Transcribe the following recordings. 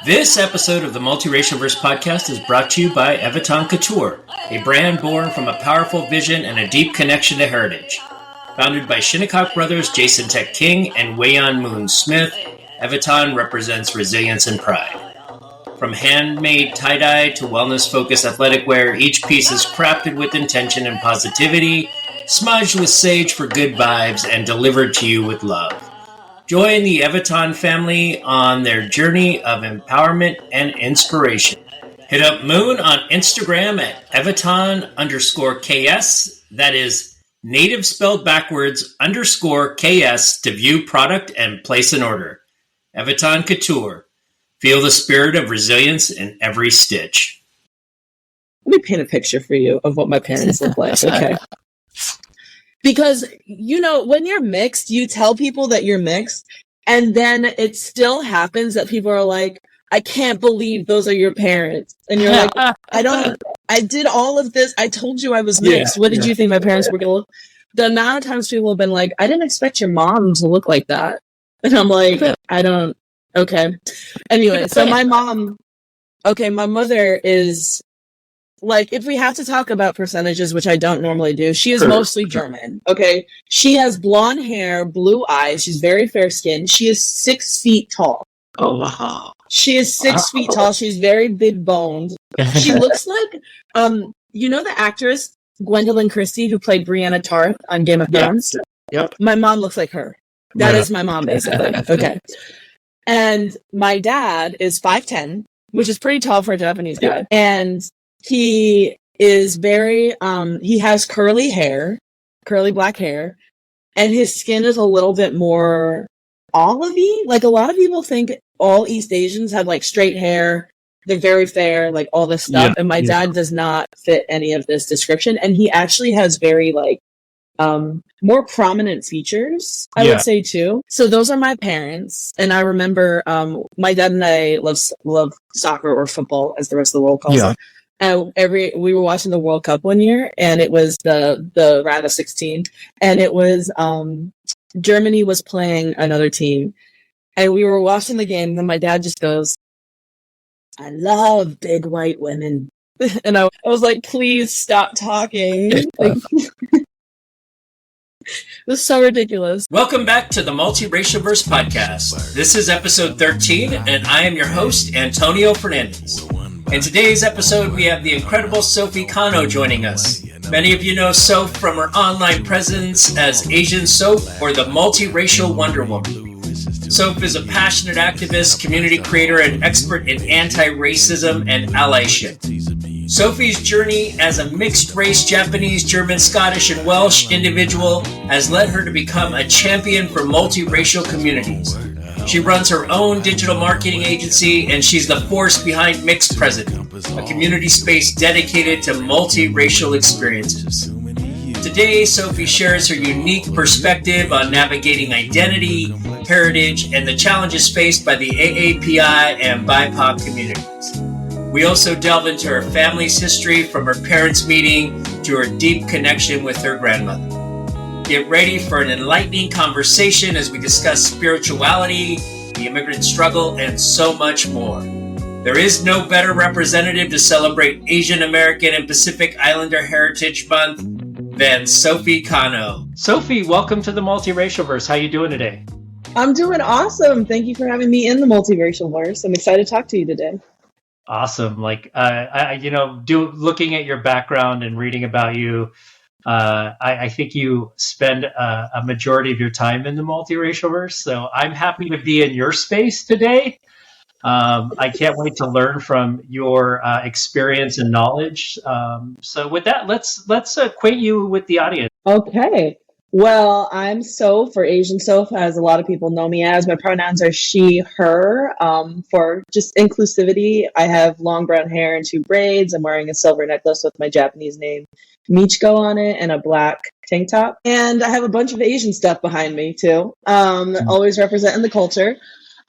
This episode of the Multiracialverse Podcast is brought to you by Eviton Couture, a brand born from a powerful vision and a deep connection to heritage. Founded by Shinnecock brothers Jason Tech King and Wayon Moon Smith, Eviton represents resilience and pride. From handmade tie-dye to wellness-focused athletic wear, each piece is crafted with intention and positivity, smudged with sage for good vibes, and delivered to you with love. Join the Eviton family on their journey of empowerment and inspiration. Hit up Moon on Instagram at Eviton_KS. That is native spelled backwards _KS to view product and place an order. Eviton Couture. Feel the spirit of resilience in every stitch. Let me paint a picture for you of what my parents look like, okay? Because, you know, when you're mixed, you tell people that you're mixed, and then it still happens that people are like, I can't believe those are your parents. And you're like, I did all of this. I told you I was mixed. What did you think my parents were going to look? The amount of times people have been like, I didn't expect your mom to look like that. And I'm like, okay. Anyway, so my mother is... Like, if we have to talk about percentages, which I don't normally do, she is mostly German, okay? She has blonde hair, blue eyes. She's very fair-skinned. She is 6 feet tall. Oh, wow. She is 6 feet tall. She's very big-boned. She looks like, you know the actress, Gwendolyn Christie, who played Brianna Tarth on Game of Thrones? Yep. My mom looks like her. That is my mom, basically. Okay. And my dad is 5'10", which is pretty tall for a Japanese guy. And... he is very, he has curly black hair, and his skin is a little bit more olivey. Like, a lot of people think all East Asians have, like, straight hair. They're very fair, like, all this stuff. Yeah, and my dad does not fit any of this description. And he actually has very, like, more prominent features, I would say, too. So those are my parents. And I remember, my dad and I love soccer or football, as the rest of the world calls it. We were watching the World Cup one year, and it was the round of 16, and it was Germany was playing another team, and we were watching the game. And then my dad just goes, "I love big white women," and I was like, "Please stop talking." Like, it was so ridiculous. Welcome back to the Multiracialverse Podcast. This is episode 13, and I am your host, Antonio Fernandez. In today's episode, we have the incredible Sophie Kanno joining us. Many of you know Soph from her online presence as Asian Soph or the Multiracial Wonder Woman. Soph is a passionate activist, community creator, and expert in antiracism and allyship. Sophie's journey as a mixed-race Japanese, German, Scottish, and Welsh individual has led her to become a champion for multiracial communities. She runs her own digital marketing agency, and she's the force behind Mixedpresent, a community space dedicated to multiracial experiences. Today, Sophie shares her unique perspective on navigating identity, heritage, and the challenges faced by the API and BIPOC communities. We also delve into her family's history from her parents' meeting to her deep connection with her grandmother. Get ready for an enlightening conversation as we discuss spirituality, the immigrant struggle, and so much more. There is no better representative to celebrate Asian American and Pacific Islander Heritage Month than Sophie Kanno. Sophie, welcome to the Multiracialverse. How you doing today? I'm doing awesome. Thank you for having me in the Multiracialverse. I'm excited to talk to you today. Awesome. Looking at your background and reading about you, I think you spend a majority of your time in the Multiracialverse, so I'm happy to be in your space today. I can't wait to learn from your experience and knowledge. So with that, let's acquaint you with the audience. Okay. Well, I'm Soph, or Asian Soph, as a lot of people know me as. My pronouns are she, her. For just inclusivity, I have long brown hair and 2 braids. I'm wearing a silver necklace with my Japanese name Michiko on it and a black tank top. And I have a bunch of Asian stuff behind me, too. Always representing the culture.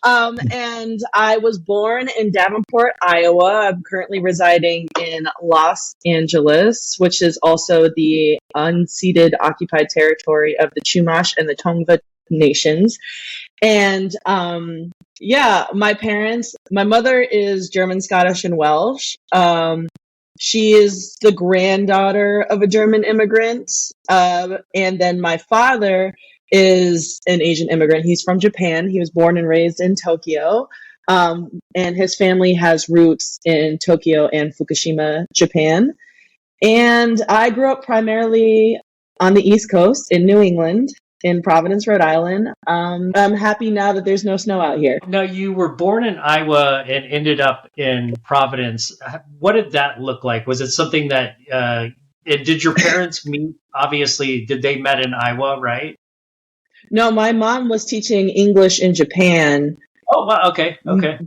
And I was born in Davenport, Iowa. I'm currently residing in Los Angeles, which is also the unceded occupied territory of the Chumash and the Tongva nations. And my mother is German, Scottish, and Welsh. She is the granddaughter of a German immigrant. And then my father is an Asian immigrant. He's from Japan. He was born and raised in Tokyo. And his family has roots in Tokyo and Fukushima, Japan. And I grew up primarily on the East Coast in New England, in Providence, Rhode Island. I'm happy now that there's no snow out here. Now, you were born in Iowa and ended up in Providence. What did that look like? Was it something that, did your parents meet? Obviously, did they met in Iowa, right? No, my mom was teaching English in Japan. Oh, wow. Okay.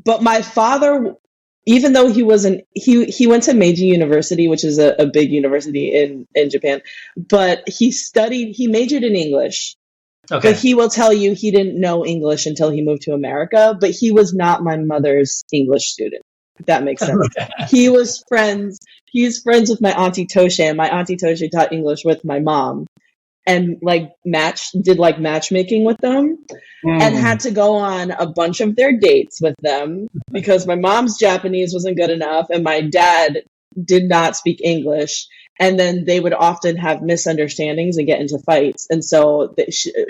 But my father, even though he went to Meiji University, which is a big university in Japan, but he majored in English. Okay. But he will tell you he didn't know English until he moved to America, but he was not my mother's English student, if that makes sense. Okay. He's friends with my Auntie Toshe, and my Auntie Toshe taught English with my mom. And did matchmaking with them and had to go on a bunch of their dates with them because my mom's Japanese wasn't good enough and my dad did not speak English. And then they would often have misunderstandings and get into fights. And so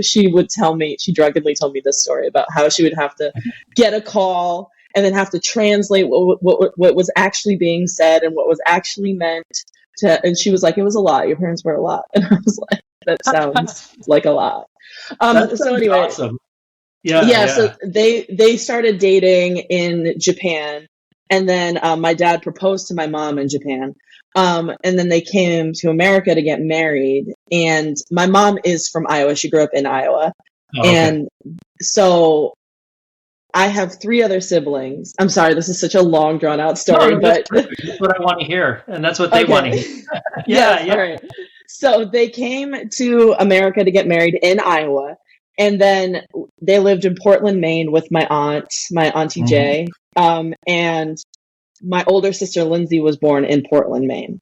she would she drunkenly told me this story about how she would have to get a call and then have to translate what was actually being said and what was actually meant to. And she was like, it was a lot. Your parents were a lot. And I was like, that sounds like a lot. So anyway, awesome. Yeah. So they started dating in Japan, and then my dad proposed to my mom in Japan, and then they came to America to get married. And my mom is from Iowa; she grew up in Iowa, and so I have 3 other siblings. I'm sorry, this is such a long, drawn out story, but that's what I want to hear, and that's what they want to hear. Yeah. All right. So they came to America to get married in Iowa, and then they lived in Portland, Maine with my Auntie Jay, and my older sister Lindsay was born in Portland, Maine.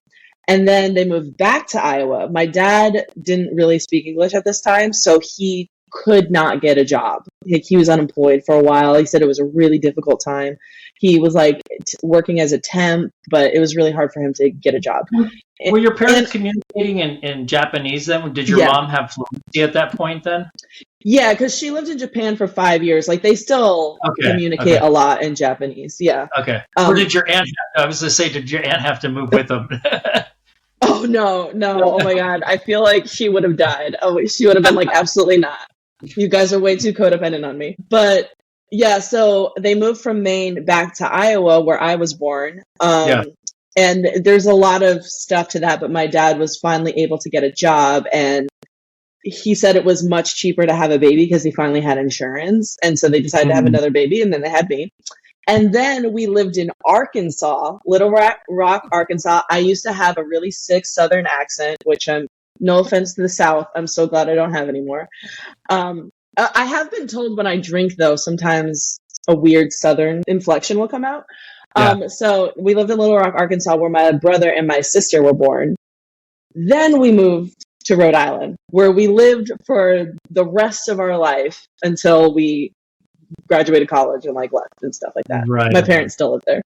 And then they moved back to Iowa. My dad didn't really speak English at this time, so he could not get a job. He was unemployed for a while. He said it was a really difficult time. He was working as a temp, but it was really hard for him to get a job. Were your parents communicating in Japanese then? Did your mom have fluency at that point then? Yeah, because she lived in Japan for 5 years. They still communicate a lot in Japanese. Yeah. Okay. Or did your aunt? I was going to say, did your aunt have to move with them? Oh no! Oh my God! I feel like she would have died. Oh, she would have been like, absolutely not. You guys are way too codependent on me. But yeah, so they moved from Maine back to Iowa, where I was born. And there's a lot of stuff to that, but my dad was finally able to get a job, and he said it was much cheaper to have a baby because he finally had insurance. And so they decided to have another baby, and then they had me. And then we lived in Arkansas, Little Rock, Arkansas. I used to have a really sick Southern accent, which no offense to the South, I'm so glad I don't have anymore. I have been told when I drink, though, sometimes a weird Southern inflection will come out. So we lived in Little Rock, Arkansas, where my brother and my sister were born. Then we moved to Rhode Island, where we lived for the rest of our life until we graduated college and left and stuff like that. Right. My parents still live there.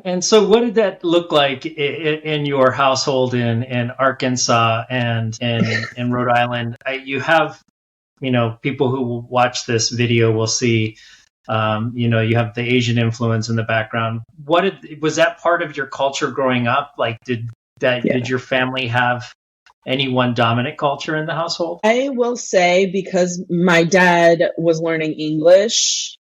And so what did that look like in your household in Arkansas and in Rhode Island? You have, people who will watch this video will see, you have the Asian influence in the background. Was that part of your culture growing up? Did your family have any one dominant culture in the household? I will say, because my dad was learning English,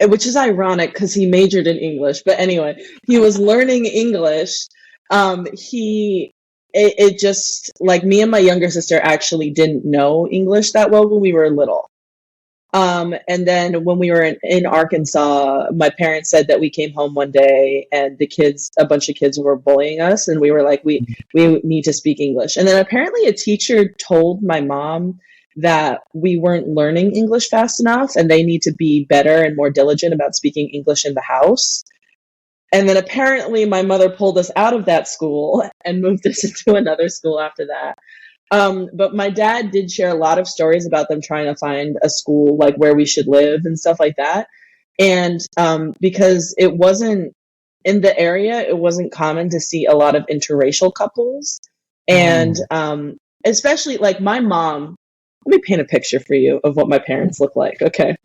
which is ironic because he majored in English. But anyway, he was learning English. It just, me and my younger sister actually didn't know English that well when we were little. And then when we were in Arkansas, my parents said that we came home one day and a bunch of kids were bullying us, and we were like, we need to speak English. And then apparently a teacher told my mom that we weren't learning English fast enough and they need to be better and more diligent about speaking English in the house. And then apparently my mother pulled us out of that school and moved us into another school after that. But my dad did share a lot of stories about them trying to find a school like where we should live and stuff like that. And because it wasn't in the area, it wasn't common to see a lot of interracial couples. And especially like my mom, let me paint a picture for you of what my parents look like. Okay.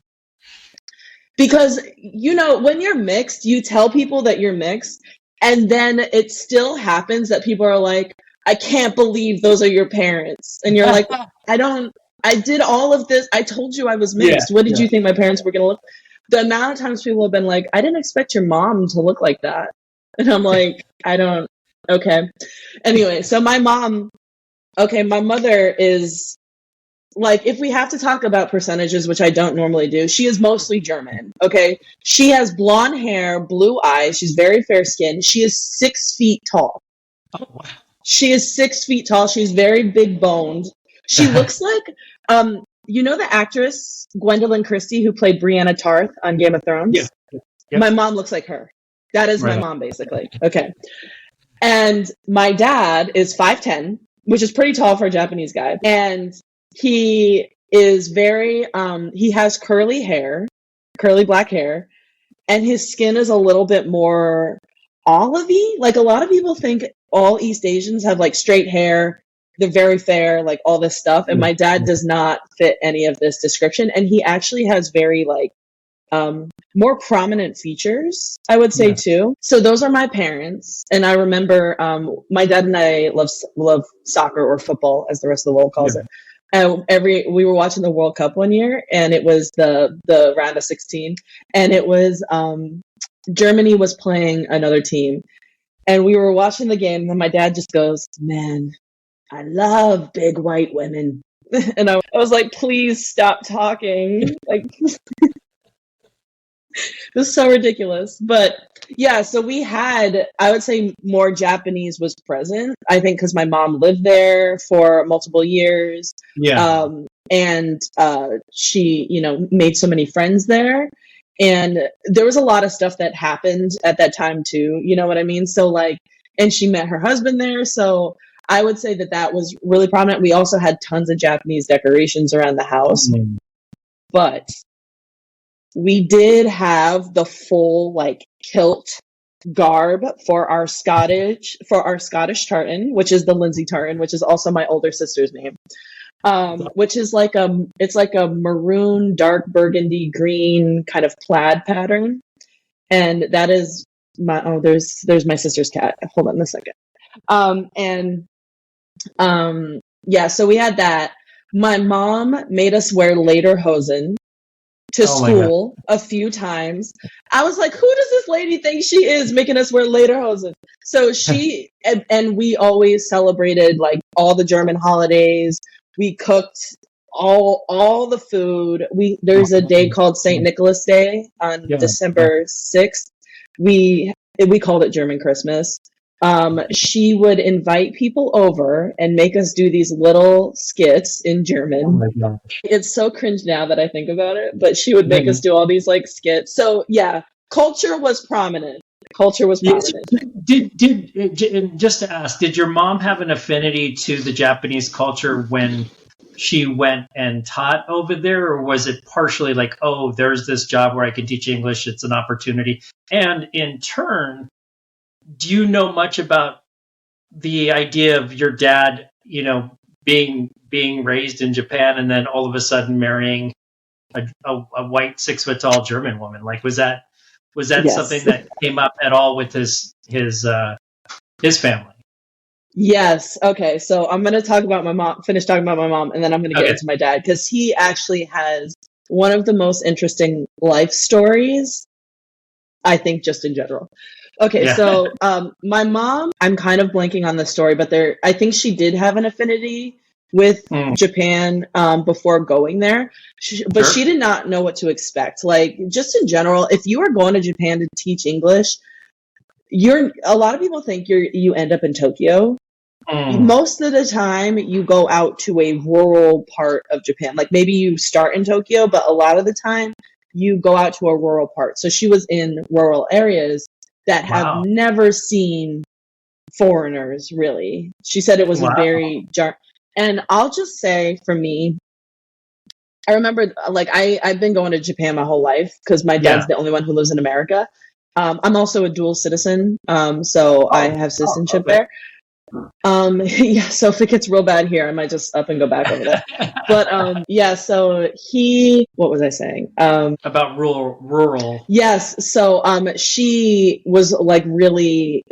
Because, you know, when you're mixed, you tell people that you're mixed, and then it still happens that people are like, I can't believe those are your parents. And you're like, I did all of this. I told you I was mixed. What did you think my parents were going to look? The amount of times people have been like, I didn't expect your mom to look like that. And I'm like, okay. Anyway, so my mother is, like, if we have to talk about percentages, which I don't normally do, she is mostly German, okay? She has blonde hair, blue eyes. She's very fair-skinned. She is 6 feet tall. Oh, wow. She is 6 feet tall. She's very big-boned. She looks like, you know the actress Gwendolyn Christie who played Brianna Tarth on Game of Thrones? Yeah. Yep. My mom looks like her. That is my mom, basically. Okay. And my dad is 5'10", which is pretty tall for a Japanese guy. And he is very, he has curly black hair, and his skin is a little bit more olivey. Like, a lot of people think all East Asians have like straight hair, they're very fair, like all this stuff. And my dad does not fit any of this description. And he actually has very like, more prominent features, I would say too. So those are my parents. And I remember, my dad and I love soccer, or football as the rest of the world calls it. We were watching the World Cup one year, and it was the round of 16, and it was Germany was playing another team, and we were watching the game, and my dad just goes, "Man, I love big white women," and I was like, "Please stop talking!" Like, it was so ridiculous. But yeah, so we had, I would say more Japanese was present, I think, because my mom lived there for multiple years. Yeah. And she, you know, made so many friends there. And there was a lot of stuff that happened at that time too. You know what I mean? So like, and she met her husband there. So I would say that was really prominent. We also had tons of Japanese decorations around the house. But we did have the full like kilt garb for our Scottish tartan, which is the Lindsay tartan, which is also my older sister's name. Which is like it's like a maroon, dark burgundy green kind of plaid pattern. And that is there's my sister's cat. Hold on a second. Yeah, so we had that. My mom made us wear lederhosen to school a few times. I was like, who does this lady think she is, making us wear lederhosen? So she, and we always celebrated like all the German holidays. We cooked all the food. There's a day called St. Nicholas Day on December 6th. We called it German Christmas. She would invite people over and make us do these little skits in German. Oh my gosh. It's so cringe now that I think about it, but she would make us do all these like skits. So yeah, culture was prominent. Did just to ask, did your mom have an affinity to the Japanese culture when she went and taught over there, or was it partially like, oh, there's this job where I can teach English, it's an opportunity? And in turn, do you know much about the idea of your dad, you know, being raised in Japan and then all of a sudden marrying a white 6 foot tall German woman? Like, was that yes. something that came up at all with his family? Yes. Okay. So I'm going to talk about my mom, finish talking about my mom, and then I'm going to get into my dad, because he actually has one of the most interesting life stories, I think, just in general. Okay, so my mom, I'm kind of blanking on the story, but I think she did have an affinity with Japan before going there, but she did not know what to expect. Like, just in general, if you are going to Japan to teach English, a lot of people think you end up in Tokyo. Most of the time, you go out to a rural part of Japan. Like, maybe you start in Tokyo, but a lot of the time, you go out to a rural part. So she was in rural areas that have never seen foreigners, really. She said it was a very And I'll just say for me, I remember like I've been going to Japan my whole life because my dad's the only one who lives in America. I'm also a dual citizen, so I have citizenship there. Yeah, so if it gets real bad here, I might just up and go back over there. But yeah, so what was I saying? About rural. Yes, so she was like really,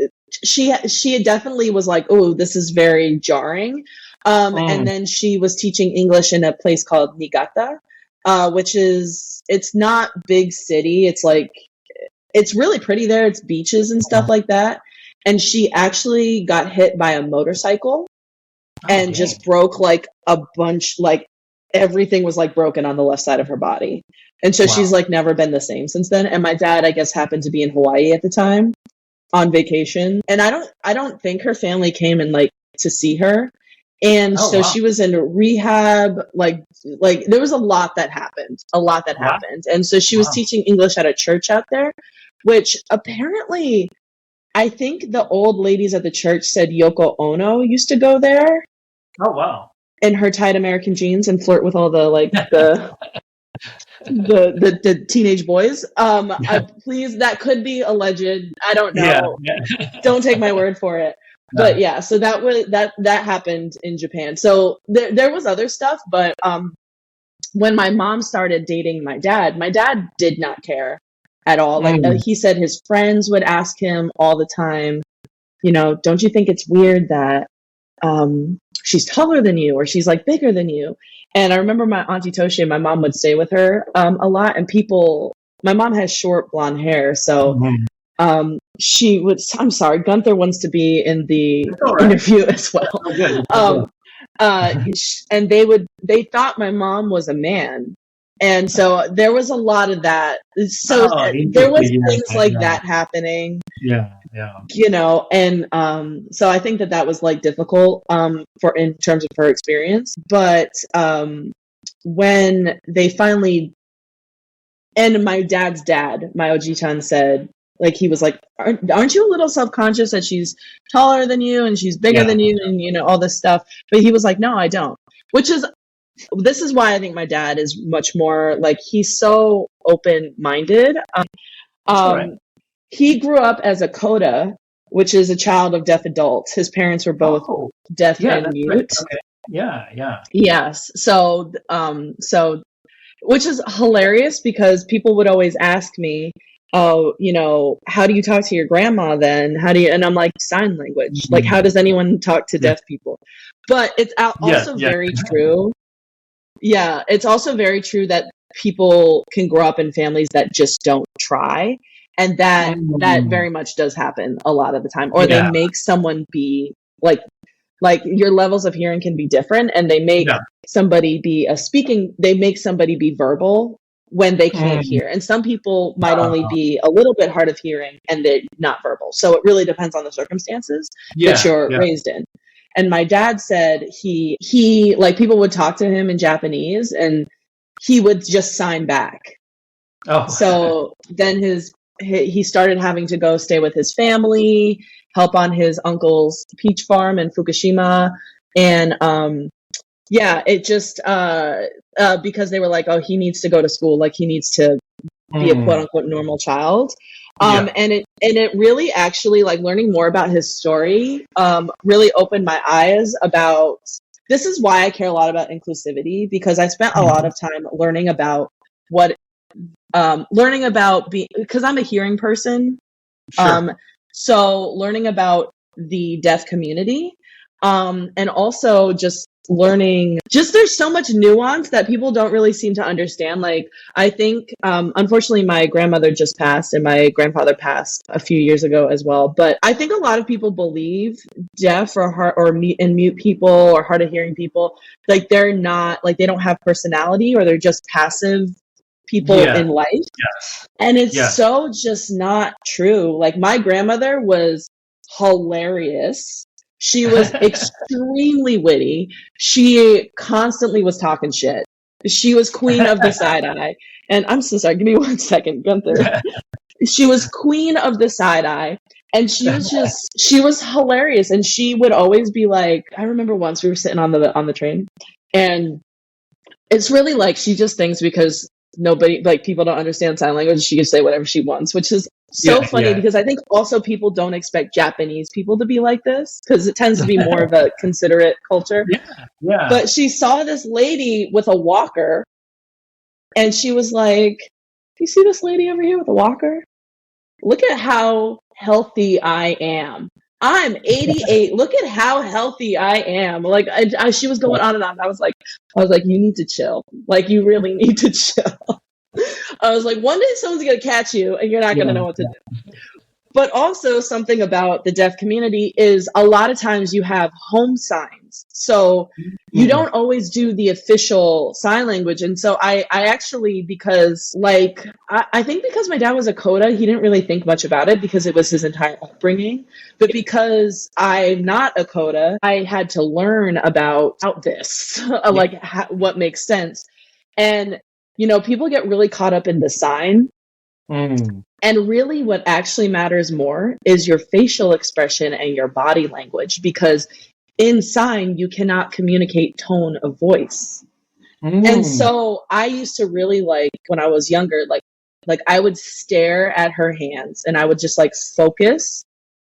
she definitely was like, oh, this is very jarring. And then she was teaching English in a place called Niigata, which is, it's not big city. It's like, it's really pretty there. It's beaches and stuff like that. And she actually got hit by a motorcycle and just broke like a bunch, like everything was like broken on the left side of her body. And so she's like never been the same since then. And my dad, I guess, happened to be in Hawaii at the time on vacation. And I don't think her family came and like to see her. And she was in rehab, like there was a lot that happened. And so she was teaching English at a church out there, which apparently I think the old ladies at the church said Yoko Ono used to go there. Oh, wow. In her tight American jeans and flirt with all the like the teenage boys. Please, that could be alleged. I don't know. Yeah. Don't take my word for it. No. But yeah, so that happened in Japan. So there was other stuff, but when my mom started dating my dad did not care at all. Like he said his friends would ask him all the time, you know, don't you think it's weird that she's taller than you or she's like bigger than you? And I remember my auntie Toshi and my mom would stay with her a lot, and my mom has short blonde hair, so she would, I'm sorry, Gunther wants to be in the interview as well. And they thought my mom was a man. And so there was a lot of that. So there was things like that happening. Yeah. You know, and so I think that was like difficult in terms of her experience. But when they finally, and my dad's dad, my Oji-chan, said, like, he was like, aren't you a little self-conscious that she's taller than you and she's bigger than you and, you know, all this stuff? But he was like, no, I don't. This is why I think my dad is much more like, he's so open-minded. He grew up as a coda, which is a child of deaf adults. His parents were both deaf and mute. Right. Okay. Yeah. Yes. So, which is hilarious because people would always ask me, oh, you know, how do you talk to your grandma then? And I'm like, sign language. Like, how does anyone talk to deaf people? But it's also very true. Yeah, it's also very true that people can grow up in families that just don't try. And that very much does happen a lot of the time. Or they make someone be like your levels of hearing can be different, and they make somebody be they make somebody be verbal when they can't hear. And some people might only be a little bit hard of hearing and they're not verbal. So it really depends on the circumstances that you're raised in. And my dad said he like people would talk to him in Japanese and he would just sign back. Oh. So then he started having to go stay with his family, help on his uncle's peach farm in Fukushima. And it just because they were like, oh, he needs to go to school, like he needs to be a quote unquote normal child. And it really actually, like, learning more about his story really opened my eyes about, this is why I care a lot about inclusivity, because I spent a lot of time learning about because I'm a hearing person. Sure. So learning about the deaf community, and also just learning, there's so much nuance that people don't really seem to understand. Like, I think, unfortunately, my grandmother just passed and my grandfather passed a few years ago as well. But I think a lot of people believe deaf or mute people or hard of hearing people, like they're not, like they don't have personality, or they're just passive people in life. Yes. And it's so just not true. Like, my grandmother was hilarious. She was extremely witty. She constantly was talking shit. She was queen of the side eye. And I'm so sorry, give me 1 second, Gunther. She was queen of the side eye. And she was hilarious. And she would always be like, I remember once we were sitting on the train, and it's really like she just thinks because nobody, like, people don't understand sign language, she can say whatever she wants, which is so funny because I think also people don't expect Japanese people to be like this because it tends to be more of a considerate culture. Yeah. But she saw this lady with a walker, and she was like, "You see this lady over here with a walker? Look at how healthy I am. I'm 88. Look at how healthy I am." Like, she was going on and on. I was like, you need to chill. Like, you really need to chill. I was like, one day someone's going to catch you and you're not going to know what to do. But also something about the deaf community is a lot of times you have home signs. So you don't always do the official sign language. And so I actually, because like, I think because my dad was a coda, he didn't really think much about it because it was his entire upbringing. But because I'm not a coda, I had to learn about this, like what makes sense. And, you know, people get really caught up in the sign. And really what actually matters more is your facial expression and your body language, because in sign, you cannot communicate tone of voice. And so I used to really, like, when I was younger, like I would stare at her hands and I would just like focus.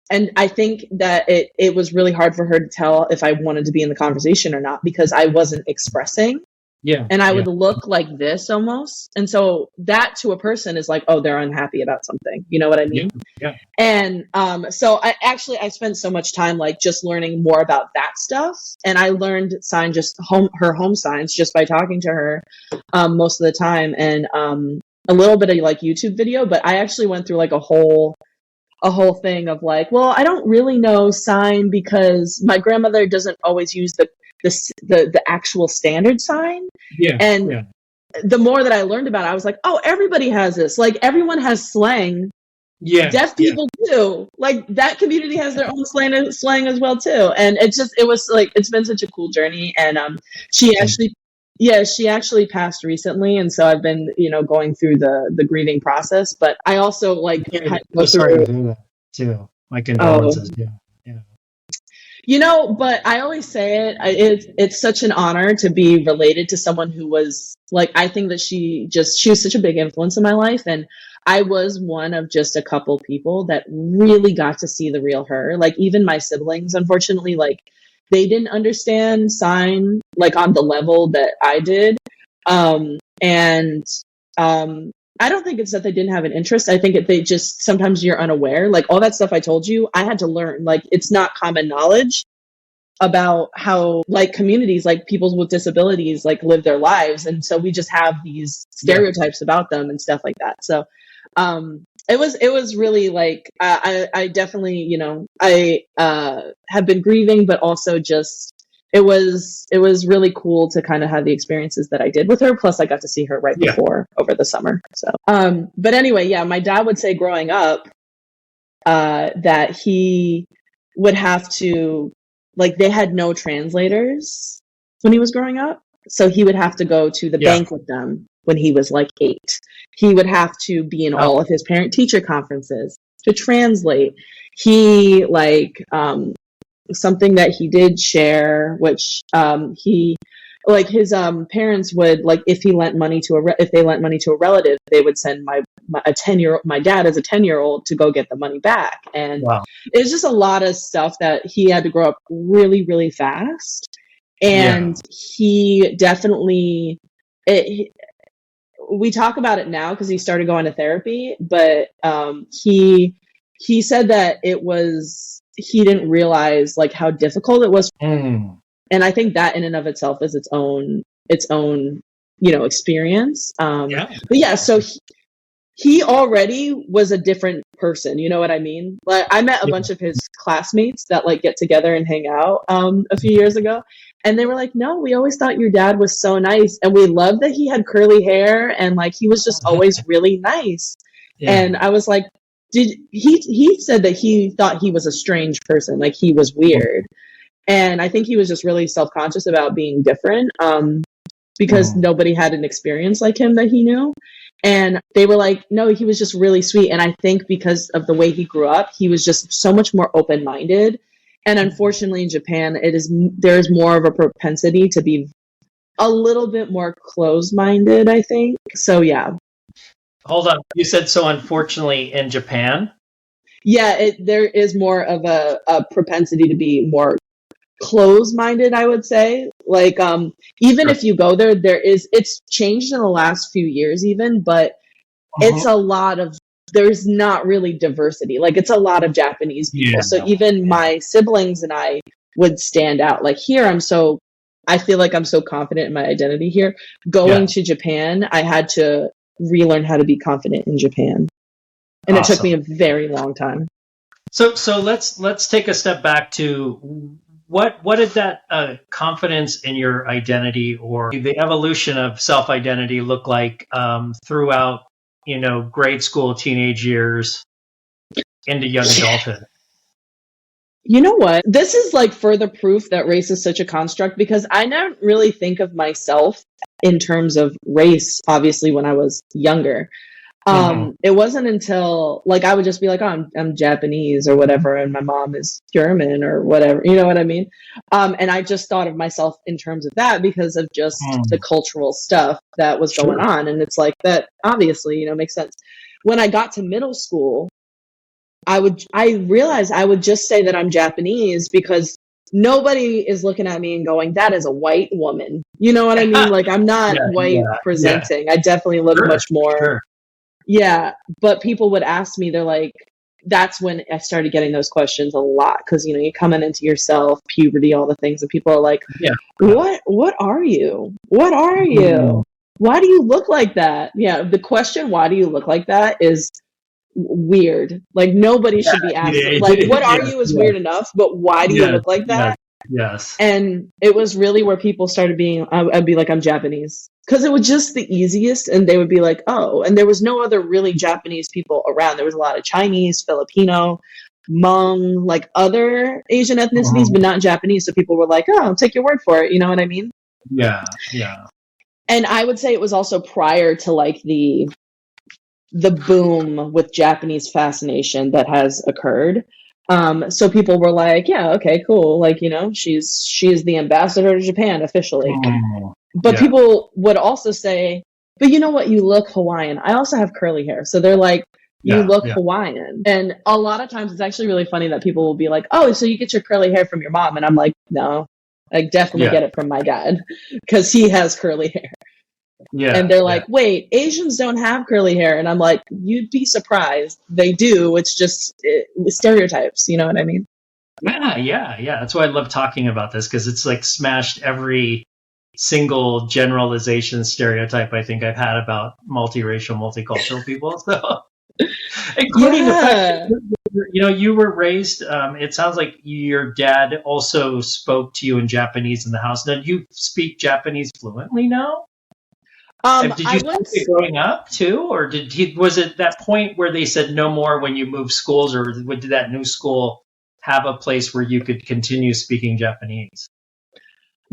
And I think that it was really hard for her to tell if I wanted to be in the conversation or not because I wasn't expressing. Yeah. And I would look like this almost. And so that to a person is like, oh, they're unhappy about something. You know what I mean? Yeah. And so I spent so much time like just learning more about that stuff. And I learned sign her home signs just by talking to her most of the time, and a little bit of like YouTube video. But I actually went through like a whole thing of like, well, I don't really know sign because my grandmother doesn't always use the actual standard sign. The more that I learned about it, I was like, oh, everybody has this. Like, everyone has slang. Deaf people do. Like, that community has their own slang as well too. And it was like, it's been such a cool journey. And she actually passed recently, and so I've been, you know, going through the grieving process. But I also like sorry to hear that too. My condolences. You know, but I always say it's such an honor to be related to someone who was like, I think that she was such a big influence in my life. And I was one of just a couple people that really got to see the real her. Like, even my siblings, unfortunately, like, they didn't understand sign like on the level that I did. I don't think it's that they didn't have an interest. I think they just, sometimes you're unaware. Like, all that stuff I told you, I had to learn. Like, it's not common knowledge about how, like, communities, like people with disabilities, like, live their lives. And so we just have these stereotypes about them and stuff like that. So it was really like, I definitely, you know, I have been grieving, but also just, it was really cool to kind of have the experiences that I did with her. Plus I got to see her right before over the summer. So, but anyway, my dad would say growing up, that he would have to, like, they had no translators when he was growing up. So he would have to go to the bank with them when he was like 8. He would have to be in all of his parent teacher conferences to translate. He like, something that he did share, which he, like, his parents would, like, if they lent money to a relative, they would send my dad as a 10-year-old to go get the money back. And it's just a lot of stuff that he had to grow up really, really fast. And he definitely, we talk about it now because he started going to therapy, but he said that he didn't realize like how difficult it was. And I think that in and of itself is its own, you know, experience. But so he already was a different person. You know what I mean? Like, I met a bunch of his classmates that like get together and hang out a few years ago. And they were like, no, we always thought your dad was so nice. And we loved that he had curly hair and like, he was just always really nice. And I was like, he said that he thought he was a strange person, like he was weird. And I think he was just really self-conscious about being different, because nobody had an experience like him that he knew. And they were like, no, he was just really sweet. And I think because of the way he grew up, he was just so much more open-minded. And unfortunately in Japan, there is more of a propensity to be a little bit more closed-minded, I think. So yeah. Hold on. You said so unfortunately in Japan? Yeah, there is more of a propensity to be more closed-minded, I would say. Like, even if you go there, it's changed in the last few years even, but it's a lot of, there's not really diversity. Like, it's a lot of Japanese people. Yeah. So even my siblings and I would stand out. Like here, I feel like I'm so confident in my identity here. Going to Japan, I had to relearn how to be confident in Japan. And it took me a very long time. So let's take a step back to what did that confidence in your identity or the evolution of self-identity look like throughout, grade school, teenage years, into young adulthood? You know what? This is like further proof that race is such a construct, because I don't really think of myself in terms of race, obviously, when I was younger. It wasn't until like I would just be like, oh, I'm Japanese or whatever, and my mom is German or whatever, you know what I mean? And I just thought of myself in terms of that because of just the cultural stuff that was going on. And it's like that obviously, makes sense. When I got to middle school, I realized I would just say that I'm Japanese because nobody is looking at me and going, that is a white woman. You know what I mean? Like I'm not white presenting. I definitely look much more. Yeah, but people would ask me, they're like, that's when I started getting those questions a lot. Because, you're coming into yourself, puberty, all the things. And people are like, what are you? What are you? Why do you look like that? Yeah, the question, why do you look like that, is weird. Like, nobody should be asking. Like, what are you is weird enough, but why do you look like that? Yes. And it was really where people started being, I'd be like, I'm Japanese. Because it was just the easiest, and they would be like, oh, and there was no other really Japanese people around. There was a lot of Chinese, Filipino, Hmong, like other Asian ethnicities, but not Japanese. So people were like, oh, I'll take your word for it. You know what I mean? Yeah. And I would say it was also prior to like the boom with Japanese fascination that has occurred. So people were like, yeah, okay, cool. Like, she is the ambassador to Japan officially. But people would also say, but you know what? You look Hawaiian. I also have curly hair. So they're like, you look Hawaiian. And a lot of times it's actually really funny that people will be like, oh, so you get your curly hair from your mom. And I'm like, no, I definitely get it from my dad because he has curly hair. Yeah, and they're like, wait, Asians don't have curly hair. And I'm like, you'd be surprised. They do. It's just stereotypes. You know what I mean? Yeah. That's why I love talking about this, because it's like smashed every single generalization stereotype I think I've had about multiracial, multicultural people. So, including the fact that, you were raised, it sounds like your dad also spoke to you in Japanese in the house. Now, do you speak Japanese fluently now? Did you speak it growing up too, or was it that point where they said no more when you moved schools, or did that new school have a place where you could continue speaking Japanese?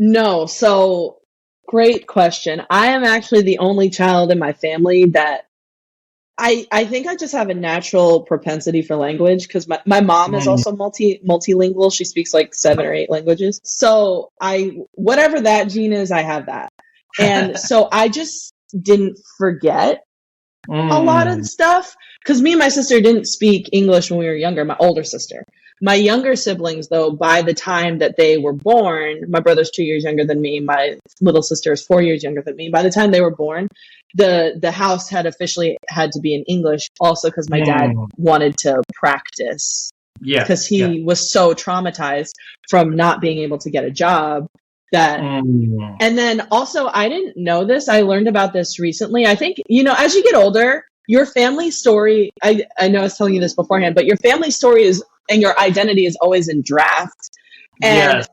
No. So great question. I am actually the only child in my family that I think I just have a natural propensity for language, because my mom is also multilingual. She speaks like 7 or 8 languages. So whatever that gene is, I have that. And so I just didn't forget a lot of stuff, because me and my sister didn't speak English when we were younger, my older sister. My younger siblings, though, by the time that they were born, my brother's 2 years younger than me, my little sister is 4 years younger than me. By the time they were born, the house had officially had to be in English, also because my dad wanted to practice. Yeah. Because he was so traumatized from not being able to get a job. And then also, I didn't know this. I learned about this recently. I think, as you get older, your family story, I know I was telling you this beforehand, but your family story is, and your identity is always in draft. And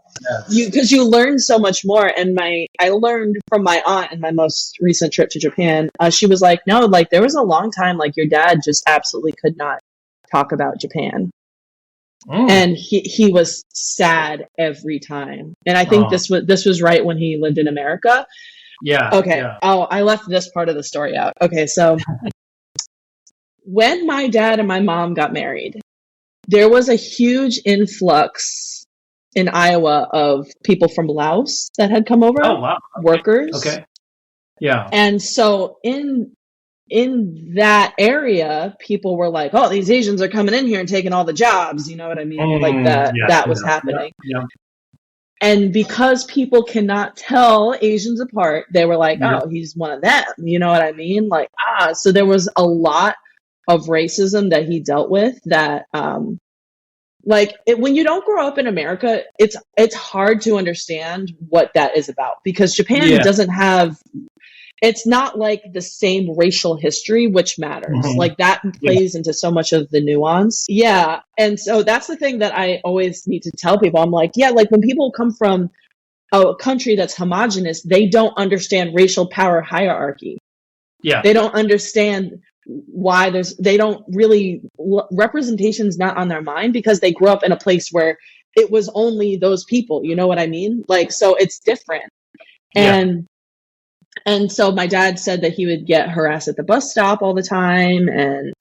because you learn so much more. And I learned from my aunt in my most recent trip to Japan. She was like, no, like there was a long time, like your dad just absolutely could not talk about Japan. And he was sad every time. And I think this was right when he lived in America. Yeah. Okay. Yeah. Oh, I left this part of the story out. Okay, so when my dad and my mom got married, there was a huge influx in Iowa of people from Laos that had come over. Oh, wow. Okay. Workers. Okay. Yeah. And so in that area, people were like, "Oh, these Asians are coming in here and taking all the jobs." You know what I mean? Like that was happening. Yeah. And because people cannot tell Asians apart, they were like, "Oh, he's one of them." You know what I mean? Like, so there was a lot of racism that he dealt with that, when you don't grow up in America, it's hard to understand what that is about, because Japan doesn't have, it's not like the same racial history, which matters. Like that plays into so much of the nuance. Yeah. And so that's the thing that I always need to tell people. I'm like, like when people come from a country that's homogenous, they don't understand racial power hierarchy. Yeah. They don't understand why they don't really, representation's not on their mind, because they grew up in a place where it was only those people. You know what I mean? Like, so it's different. And so my dad said that he would get harassed at the bus stop all the time. And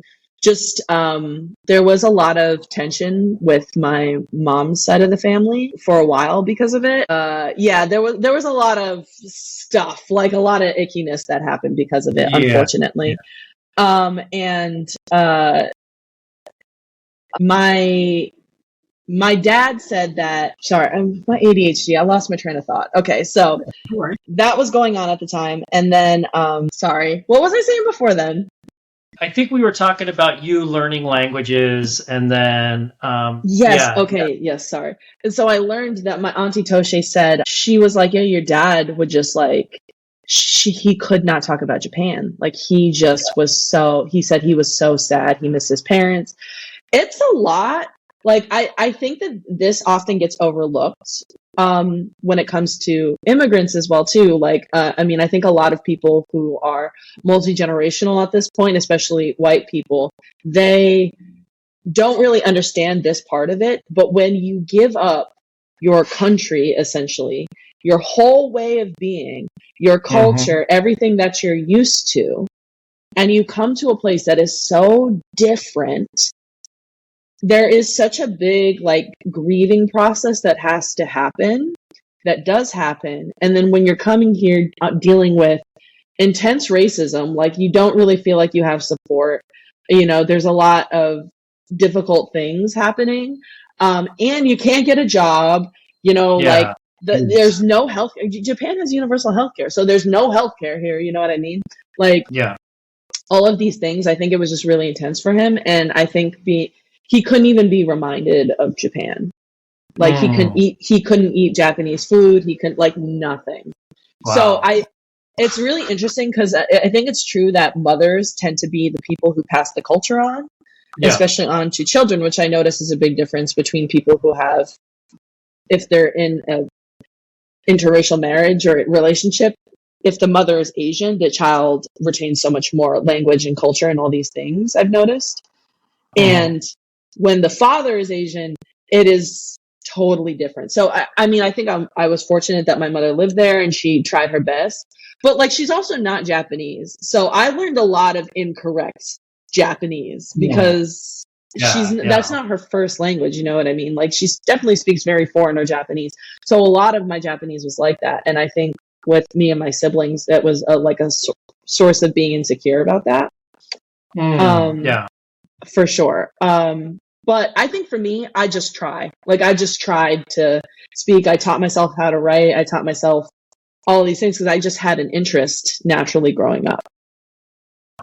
just, there was a lot of tension with my mom's side of the family for a while because of it. There was a lot of stuff, like a lot of ickiness that happened because of it, unfortunately. My dad said that, sorry, my ADHD, I lost my train of thought. Okay, so that was going on at the time. And then, sorry, what was I saying before then? I think we were talking about you learning languages, and then, yes, sorry. And so I learned that my auntie Toshe said, she was like, your dad would just like, he could not talk about Japan. Like he just he said he was so sad. He missed his parents. It's a lot. Like, I think that this often gets overlooked when it comes to immigrants as well, too. Like, I think a lot of people who are multi-generational at this point, especially white people, they don't really understand this part of it. But when you give up your country, essentially, your whole way of being, your culture, everything that you're used to, and you come to a place that is so different, there is such a big grieving process that has to happen, that does happen. And then when you're coming here dealing with intense racism, like you don't really feel like you have support. You know, there's a lot of difficult things happening. And you can't get a job, there's no health. Japan has universal healthcare, so there's no healthcare here. You know what I mean? All of these things, I think it was just really intense for him. And I think he couldn't even be reminded of Japan. Like he couldn't eat Japanese food. He couldn't, nothing. Wow. So it's really interesting, because I think it's true that mothers tend to be the people who pass the culture on, especially on to children, which I notice is a big difference between people who have, if they're in a interracial marriage or relationship, if the mother is Asian, the child retains so much more language and culture and all these things, I've noticed. And when the father is Asian, it is totally different. So, I think I was fortunate that my mother lived there and she tried her best. But, she's also not Japanese. So I learned a lot of incorrect Japanese because that's not her first language. You know what I mean? Like, she definitely speaks very foreign or Japanese. So a lot of my Japanese was like that. And I think with me and my siblings, that was a source of being insecure about that. For sure. But I think for me, I just try. I just tried to speak. I taught myself how to write. I taught myself all of these things because I just had an interest naturally growing up.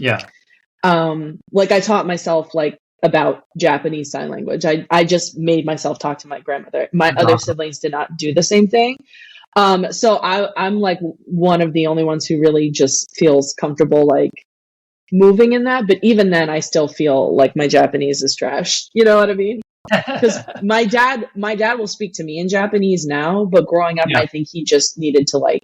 Yeah. I taught myself about Japanese sign language. I just made myself talk to my grandmother. My other siblings did not do the same thing. So I'm one of the only ones who really just feels comfortable moving in that. But even then, I still feel like my Japanese is trash. You know what I mean? Because my dad will speak to me in Japanese now, but growing up, I think he just needed to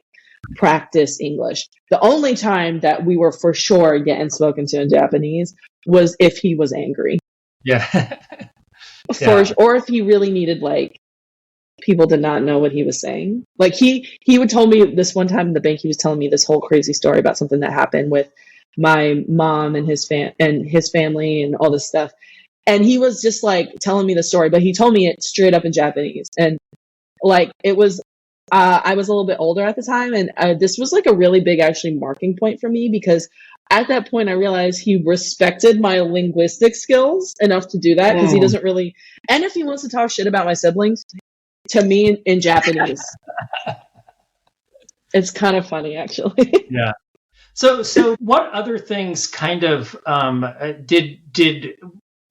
practice English. The only time that we were for sure getting spoken to in Japanese was if he was angry. Yeah. Or if he really needed people did not know what he was saying. Like he would tell me this one time in the bank, he was telling me this whole crazy story about something that happened with my mom and his family and all this stuff. And he was just like telling me the story, but he told me it straight up in Japanese. And like, it was, I was a little bit older at the time. And this was like a really big, actually, marking point for me, because at that point I realized he respected my linguistic skills enough to do that, because he doesn't really, and if he wants to talk shit about my siblings to me in Japanese, it's kind of funny, actually. Yeah. So what other things kind of did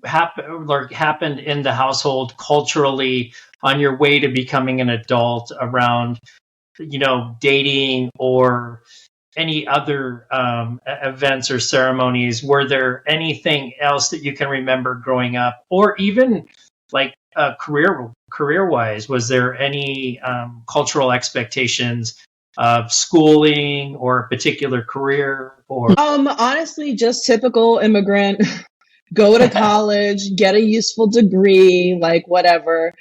happened in the household culturally on your way to becoming an adult around, dating or any other events or ceremonies? Were there anything else that you can remember growing up, or even like career wise? Was there any cultural expectations of schooling or a particular career? Or honestly, just typical immigrant. Go to college, get a useful degree, like whatever.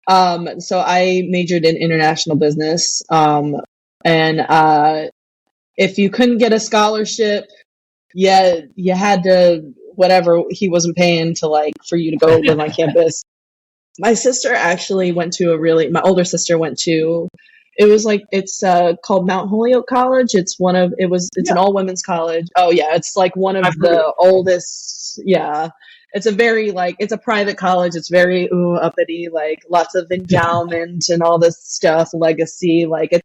So I majored in international business. And if you couldn't get a scholarship, yeah, you had to, whatever he wasn't paying to, like, for you to go live on campus. My sister actually went to my older sister went to, it's called Mount Holyoke College. It's an all women's college. Oh yeah. It's like one of the oldest. Yeah. It's a very, like, it's a private college. It's very uppity, like lots of endowment and all this stuff, legacy. Like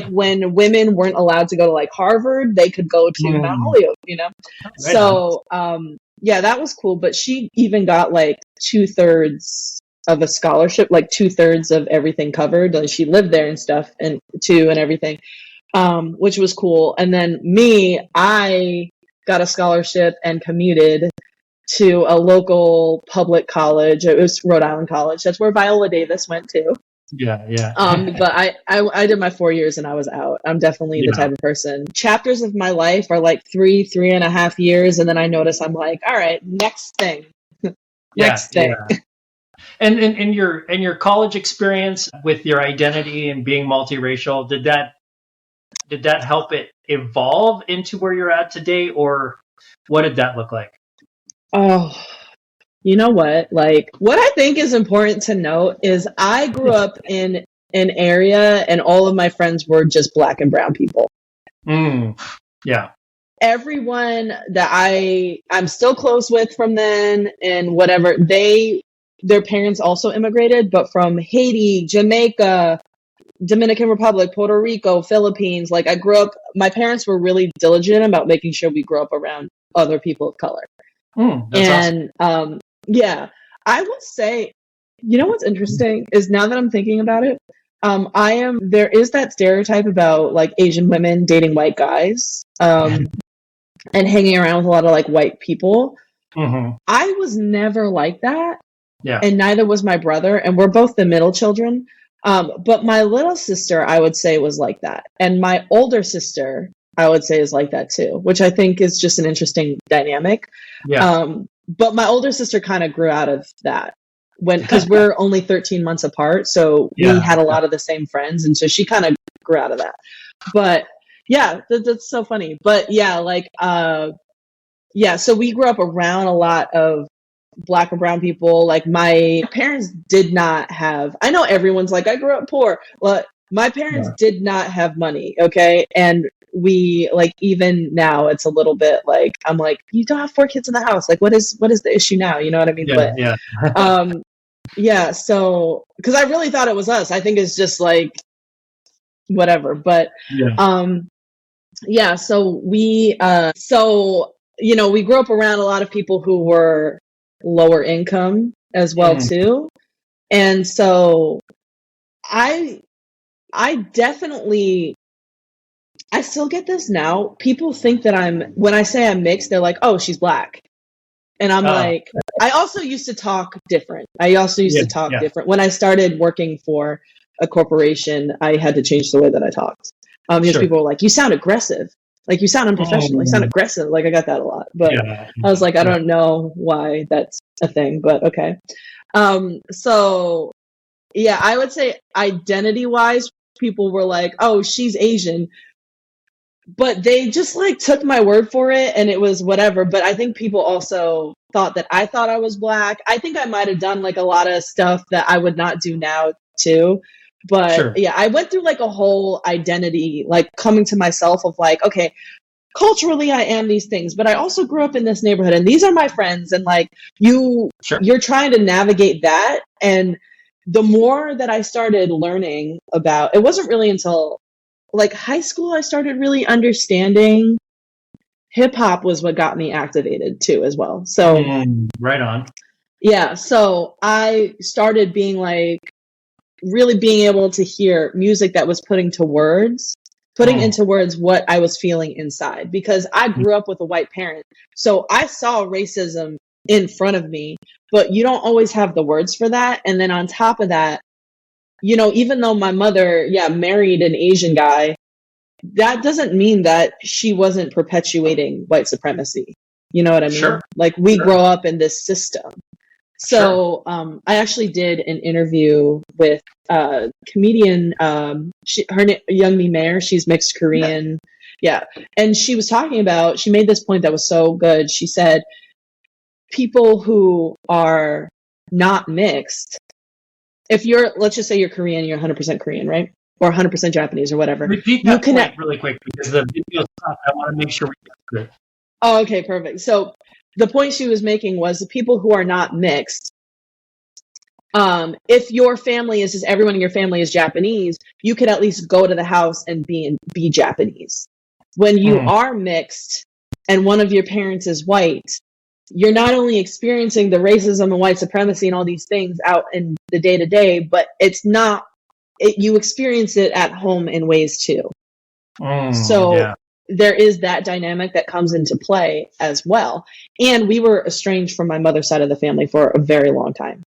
when women weren't allowed to go to like Harvard, they could go to Mount Holyoke, Right. So, yeah, that was cool. But she even got like 2/3 of a scholarship, like 2/3 of everything covered. Like she lived there and stuff and everything, which was cool. And then I got a scholarship and commuted to a local public college. It was Rhode Island College. That's where Viola Davis went to. Yeah. But I did my 4 years and I was out. I'm definitely the type of person. Chapters of my life are like 3.5 years. And then I notice I'm like, all right, next thing. Next thing. Yeah. And in your college experience with your identity and being multiracial, did that help it evolve into where you're at today, or what did that look like? Oh, you know what? Like, what I think is important to note is I grew up in an area and all of my friends were just Black and brown people. Yeah. Everyone that I'm still close with from then and whatever, their parents also immigrated, but from Haiti, Jamaica, Dominican Republic, Puerto Rico, Philippines. Like, I grew up, my parents were really diligent about making sure we grew up around other people of color. That's awesome. Yeah, I will say, what's interesting is, now that I'm thinking about it, there is that stereotype about like Asian women dating white guys, and hanging around with a lot of like white people. I was never like that. Yeah. And neither was my brother, and we're both the middle children. But my little sister, I would say, was like that. And my older sister, I would say, is like that too, which I think is just an interesting dynamic. Yeah. But my older sister kind of grew out of that because we're only 13 months apart. So we had a lot of the same friends. And so she kind of grew out of that. But yeah, that's so funny. But yeah, like, so we grew up around a lot of Black and brown people. Like, my parents did not have, I know everyone's like, I grew up poor. Well, my parents did not have money. Okay. And we, like, even now it's a little bit like, I'm like, you don't have 4 kids in the house. Like, what is the issue now? You know what I mean? So, cause I really thought it was us. I think it's just like, whatever. But, so we, we grew up around a lot of people who were lower income as well too. And so I definitely, I still get this now. People think that when I say I'm mixed, they're like, oh, she's Black. And I'm like, I also used to talk different. Different. When I started working for a corporation, I had to change the way that I talked. Because people were like, you sound aggressive. Like, you sound unprofessional. You sound aggressive. Like, I got that a lot. But I was like, I don't know why that's a thing, but okay. So yeah, I would say identity-wise, people were like, oh, she's Asian. But they just like took my word for it and it was whatever. But I think people also thought that I thought I was Black. I think I might have done like a lot of stuff that I would not do now too. But Sure. yeah, I went through like a whole identity, like coming to myself of like, okay, culturally I am these things, but I also grew up in this neighborhood and these are my friends. And like you're trying to navigate that. And the more that I started learning about, it wasn't really until like high school I started really understanding hip hop was what got me activated too as well. So right on. Yeah, so I started being like really being able to hear music that was putting into words what I was feeling inside, because I grew up with a white parent. So I saw racism in front of me, but you don't always have the words for that. And then on top of that, you know, even though my mother, married an Asian guy, that doesn't mean that she wasn't perpetuating white supremacy. You know what I mean? Sure. Like we grow up in this system. So I actually did an interview with a comedian, Youngmi Mayer. She's mixed Korean. Yeah. And she was talking about, she made this point that was so good. She said, people who are not mixed, if you're, let's just say you're Korean, you're 100% Korean, right? Or 100% Japanese or whatever. Repeat that point really quick because the video stopped. I want to make sure we get it. Oh, okay, perfect. So the point she was making was the people who are not mixed, if your family is just everyone in your family is Japanese, you could at least go to the house and be Japanese. When you are mixed and one of your parents is white, you're not only experiencing the racism and white supremacy and all these things out in the day-to-day, but you experience it at home in ways too. There is that dynamic that comes into play as well. And we were estranged from my mother's side of the family for a very long time.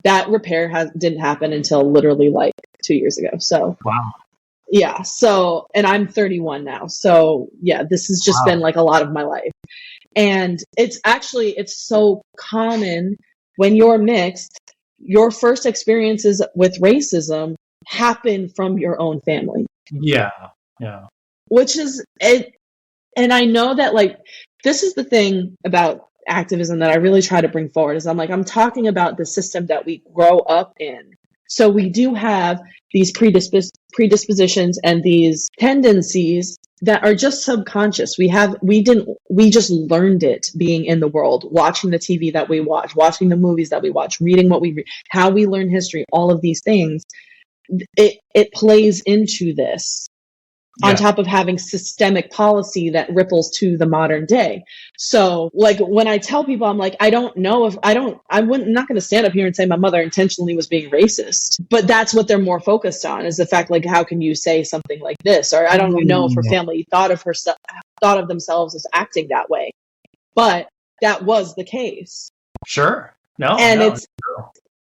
That repair didn't happen until literally like 2 years ago. So, wow. Yeah. So, and I'm 31 now. So yeah, this has just been like a lot of my life. And it's so common when you're mixed, your first experiences with racism happen from your own family. Yeah. Yeah. Which is it. And I know that like, this is the thing about activism that I really try to bring forward is I'm talking about the system that we grow up in. So we do have these predispositions and these tendencies that are just subconscious. We just learned it being in the world, watching the TV that we watch, watching the movies that we watch, reading what we read, how we learn history, all of these things. It plays into this. On top of having systemic policy that ripples to the modern day. So like when I tell people, I'm like, I'm not going to stand up here and say my mother intentionally was being racist, but that's what they're more focused on is the fact, like, how can you say something like this? Or I don't even know if her family thought of themselves as acting that way, but that was the case. Sure. It's true.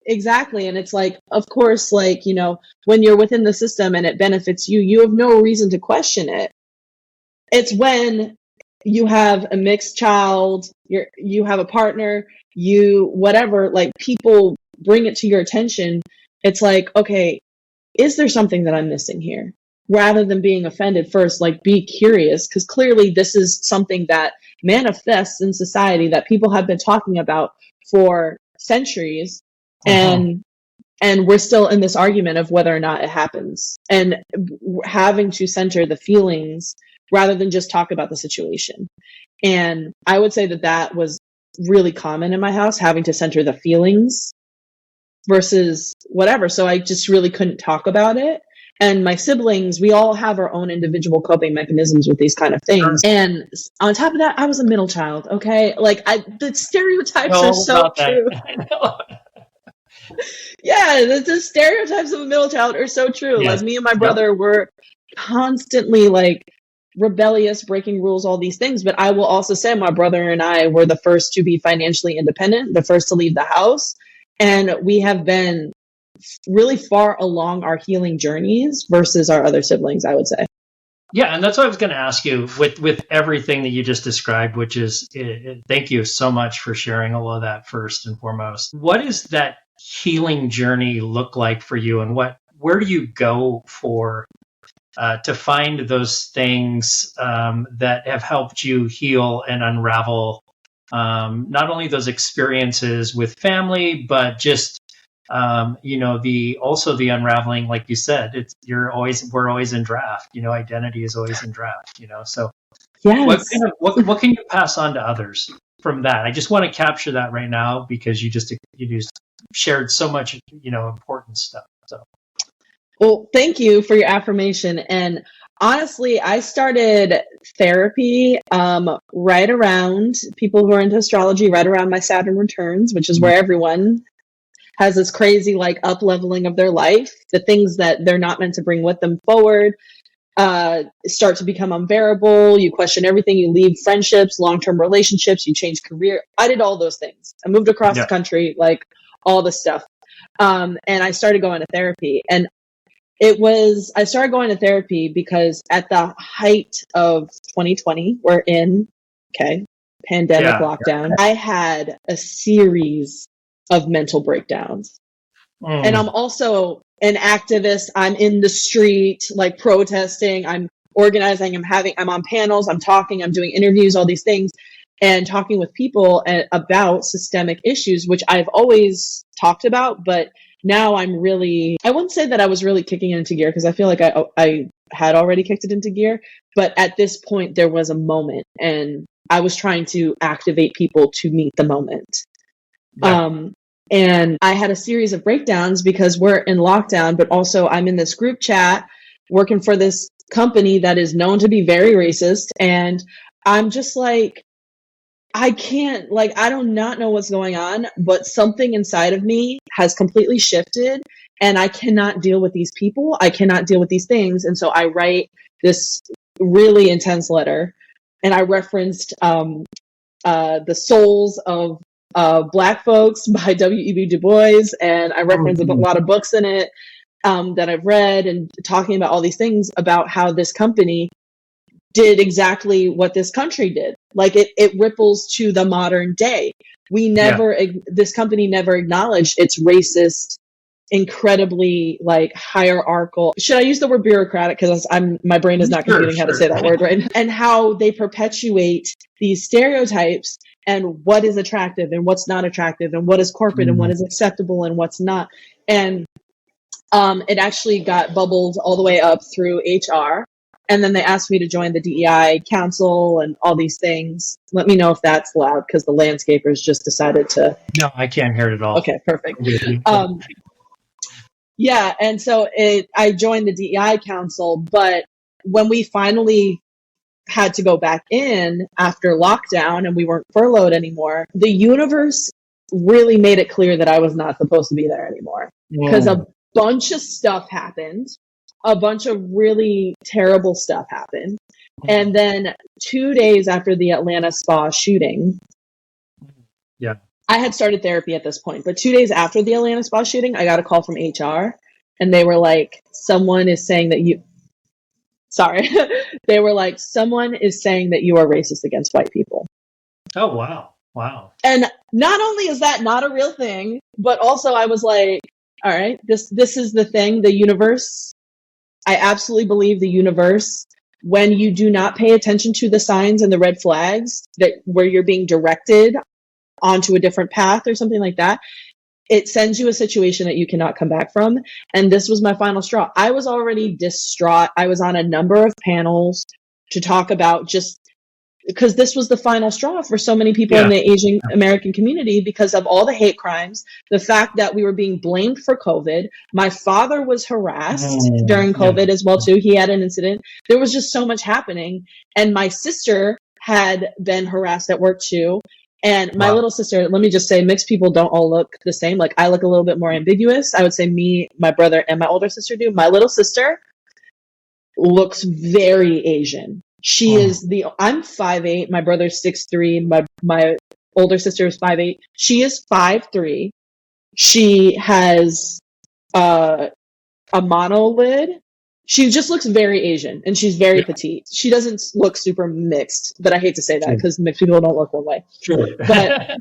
Exactly. And it's like, of course, like, you know, when you're within the system and it benefits you, you have no reason to question it. It's when you have a mixed child, you have a partner, whatever, like people bring it to your attention. It's like, okay, is there something that I'm missing here? Rather than being offended first, like be curious, because clearly this is something that manifests in society that people have been talking about for centuries. And we're still in this argument of whether or not it happens, and having to center the feelings rather than just talk about the situation. And I would say that was really common in my house, having to center the feelings versus whatever. So I just really couldn't talk about it. And my siblings, we all have our own individual coping mechanisms with these kind of things. And on top of that, I was a middle child. Okay. Like the stereotypes are so true. Yeah, the stereotypes of a middle child are so true. Yes. Like me and my brother were constantly like rebellious, breaking rules, all these things. But I will also say my brother and I were the first to be financially independent, the first to leave the house. And we have been really far along our healing journeys versus our other siblings, I would say. Yeah, and that's what I was going to ask you with everything that you just described, which is, thank you so much for sharing all of that first and foremost. What is that healing journey look like for you, and where do you go for to find those things that have helped you heal and unravel not only those experiences with family, but just the unraveling, like you said, we're always in draft. Identity is always in draft. So Yes. what can you pass on to others from that? I just want to capture that right now because you just shared so much important stuff. So. Well, thank you for your affirmation. And honestly, I started therapy right around people who are into astrology, right around my Saturn returns, which is where everyone has this crazy up leveling of their life. The things that they're not meant to bring with them forward start to become unbearable. You question everything. You leave friendships, long-term relationships. You change career. I did all those things. I moved across the country, all the stuff. And I started going to therapy. And I started going to therapy because at the height of 2020, we're in, pandemic lockdown. I had a series of mental breakdowns. And I'm also an activist. I'm in the street, protesting. I'm organizing. I'm on panels. I'm talking. I'm doing interviews, all these things, and talking with people about systemic issues, which I've always talked about, but now I wouldn't say that I was really kicking it into gear because I feel like I had already kicked it into gear. But at this point, there was a moment and I was trying to activate people to meet the moment. Yeah. And I had a series of breakdowns because we're in lockdown, but also I'm in this group chat working for this company that is known to be very racist. And I'm just I can't, I do not know what's going on, but something inside of me has completely shifted and I cannot deal with these people. I cannot deal with these things. And so I write this really intense letter and I referenced The Souls of Black Folks by W.E.B. Du Bois. And I referenced a lot of books in it that I've read and talking about all these things about how this company did exactly what this country did. It ripples to the modern day. This company never acknowledged its racist, incredibly hierarchical. Should I use the word bureaucratic? Because my brain is not computing how to say that word right. And how they perpetuate these stereotypes and what is attractive and what's not attractive and what is corporate and what is acceptable and what's not. And it actually got bubbled all the way up through HR. And then they asked me to join the DEI council and all these things. Let me know if that's loud because the landscapers just decided to. No, I can't hear it at all. Okay, perfect. Yeah, and so I joined the DEI council, but when we finally had to go back in after lockdown and we weren't furloughed anymore, the universe really made it clear that I was not supposed to be there anymore because a bunch of stuff happened. A bunch of really terrible stuff happened. And then 2 days after the Atlanta spa shooting, I had started therapy at this point, but 2 days after the Atlanta spa shooting, I got a call from HR and they were like, someone is saying that you are racist against white people. Oh, wow. Wow. And not only is that not a real thing, but also I was like, all right, this is the thing, the universe. I absolutely believe the universe, when you do not pay attention to the signs and the red flags where you're being directed onto a different path or something like that, it sends you a situation that you cannot come back from. And this was my final straw. I was already distraught. I was on a number of panels to talk about just because this was the final straw for so many people in the Asian American community because of all the hate crimes, the fact that we were being blamed for COVID. My father was harassed during COVID as well, too. He had an incident. There was just so much happening. And my sister had been harassed at work, too. And my little sister, let me just say, mixed people don't all look the same. I look a little bit more ambiguous. I would say me, my brother, and my older sister do. My little sister looks very Asian. She is I'm 5'8", my brother's 6'3", my older sister is 5'8". She is 5'3". She has a monolid. She just looks very Asian and she's very petite. She doesn't look super mixed, but I hate to say that because mixed people don't look one way. Sure. But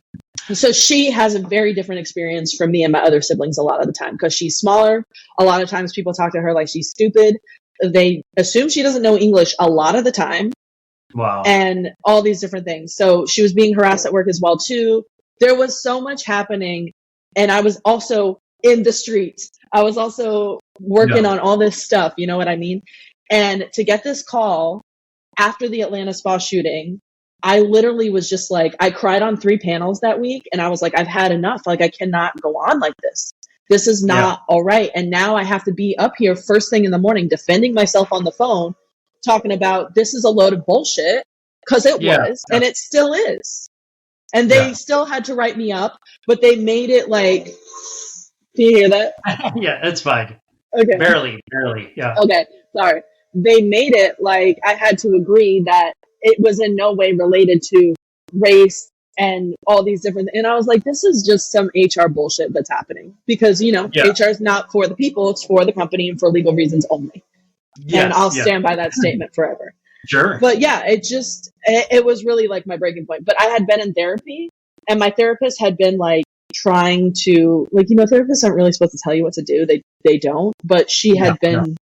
So she has a very different experience from me and my other siblings a lot of the time because she's smaller. A lot of times people talk to her like she's stupid. They assume she doesn't know English a lot of the time. Wow. And all these different things. So she was being harassed at work as well too. There was so much happening. And I was also in the streets. I was also working on all this stuff. You know what I mean? And to get this call after the Atlanta spa shooting, I literally was just like, I cried on 3 panels that week. And I was like, I've had enough. Like, I cannot go on like this. This is not all right. And now I have to be up here first thing in the morning, defending myself on the phone, talking about this is a load of bullshit, because it was, and it still is. And they still had to write me up, but they made it like, do you hear that? Yeah, that's fine. Okay. Barely. Yeah. Okay. Sorry. They made it like I had to agree that it was in no way related to race and all these different, and I was like, this is just some HR bullshit that's happening because, you know, HR is not for the people, it's for the company and for legal reasons only. And I'll stand by that statement forever. Sure. But yeah, it was really like my breaking point. But I had been in therapy and my therapist had been like trying to, like, you know, therapists aren't really supposed to tell you what to do. They don't. But she had been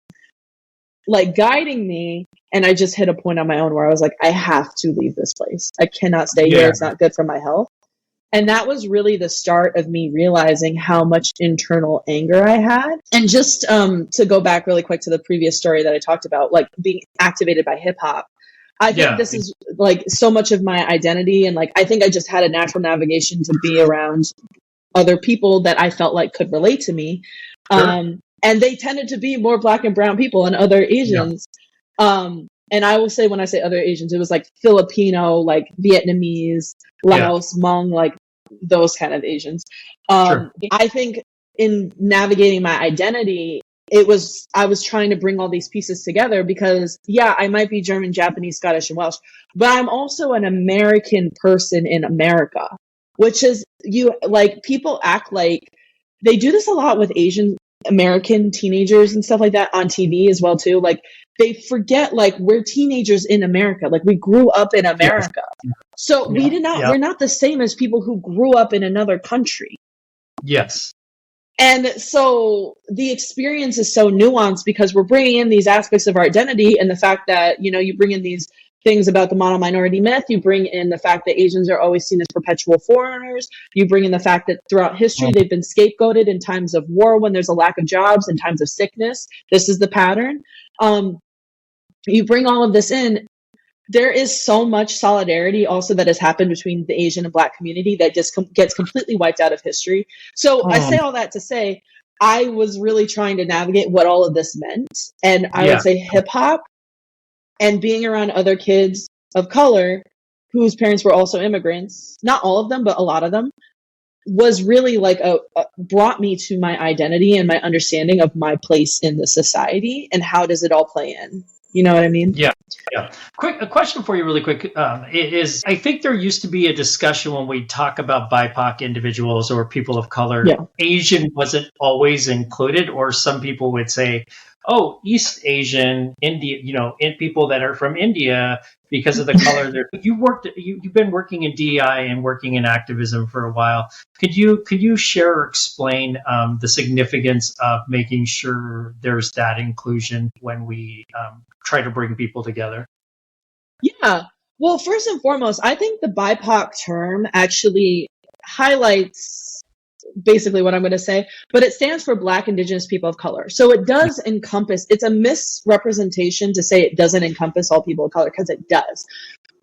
like guiding me. And I just hit a point on my own where I was like, I have to leave this place. I cannot stay here. It's not good for my health. And that was really the start of me realizing how much internal anger I had. And just to go back really quick to the previous story that I talked about, like being activated by hip hop. I think this is like so much of my identity. And like, I think I just had a natural navigation to be around other people that I felt like could relate to me. Sure. And they tended to be more Black and brown people and other Asians. And I will say, when I say other Asians, it was like Filipino, like Vietnamese, Laos, Hmong, like those kind of Asians. I think in navigating my identity, I was trying to bring all these pieces together because, I might be German, Japanese, Scottish, and Welsh, but I'm also an American person in America, which is, people act like they do this a lot with Asian American teenagers and stuff like that on TV as well too. Like they forget, like, we're teenagers in America. Like we grew up in America. So we're not the same as people who grew up in another country. Yes. And so the experience is so nuanced because we're bringing in these aspects of our identity and the fact that, you know, you bring in these things about the mono minority myth. You bring in the fact that Asians are always seen as perpetual foreigners. You bring in the fact that throughout history, they've been scapegoated in times of war when there's a lack of jobs, in times of sickness. This is the pattern. You bring all of this in. There is so much solidarity also that has happened between the Asian and Black community that just gets completely wiped out of history. So I say all that to say, I was really trying to navigate what all of this meant. And I would say hip hop and being around other kids of color whose parents were also immigrants, not all of them, but a lot of them, was really like brought me to my identity and my understanding of my place in the society and how does it all play in. You know what I mean? Yeah. A question for you really quick is, I think there used to be a discussion when we talk about BIPOC individuals or people of color, Asian wasn't always included, or some people would say, oh, East Asian, India, you know, in people that are from India because of the color there. You've been working in DEI and working in activism for a while. Could you share or explain the significance of making sure there's that inclusion when we try to bring people together? Yeah. Well, first and foremost, I think the BIPOC term actually highlights basically what I'm going to say, but it stands for Black, Indigenous, People of Color. So it does encompass, it's a misrepresentation to say it doesn't encompass all people of color, because it does.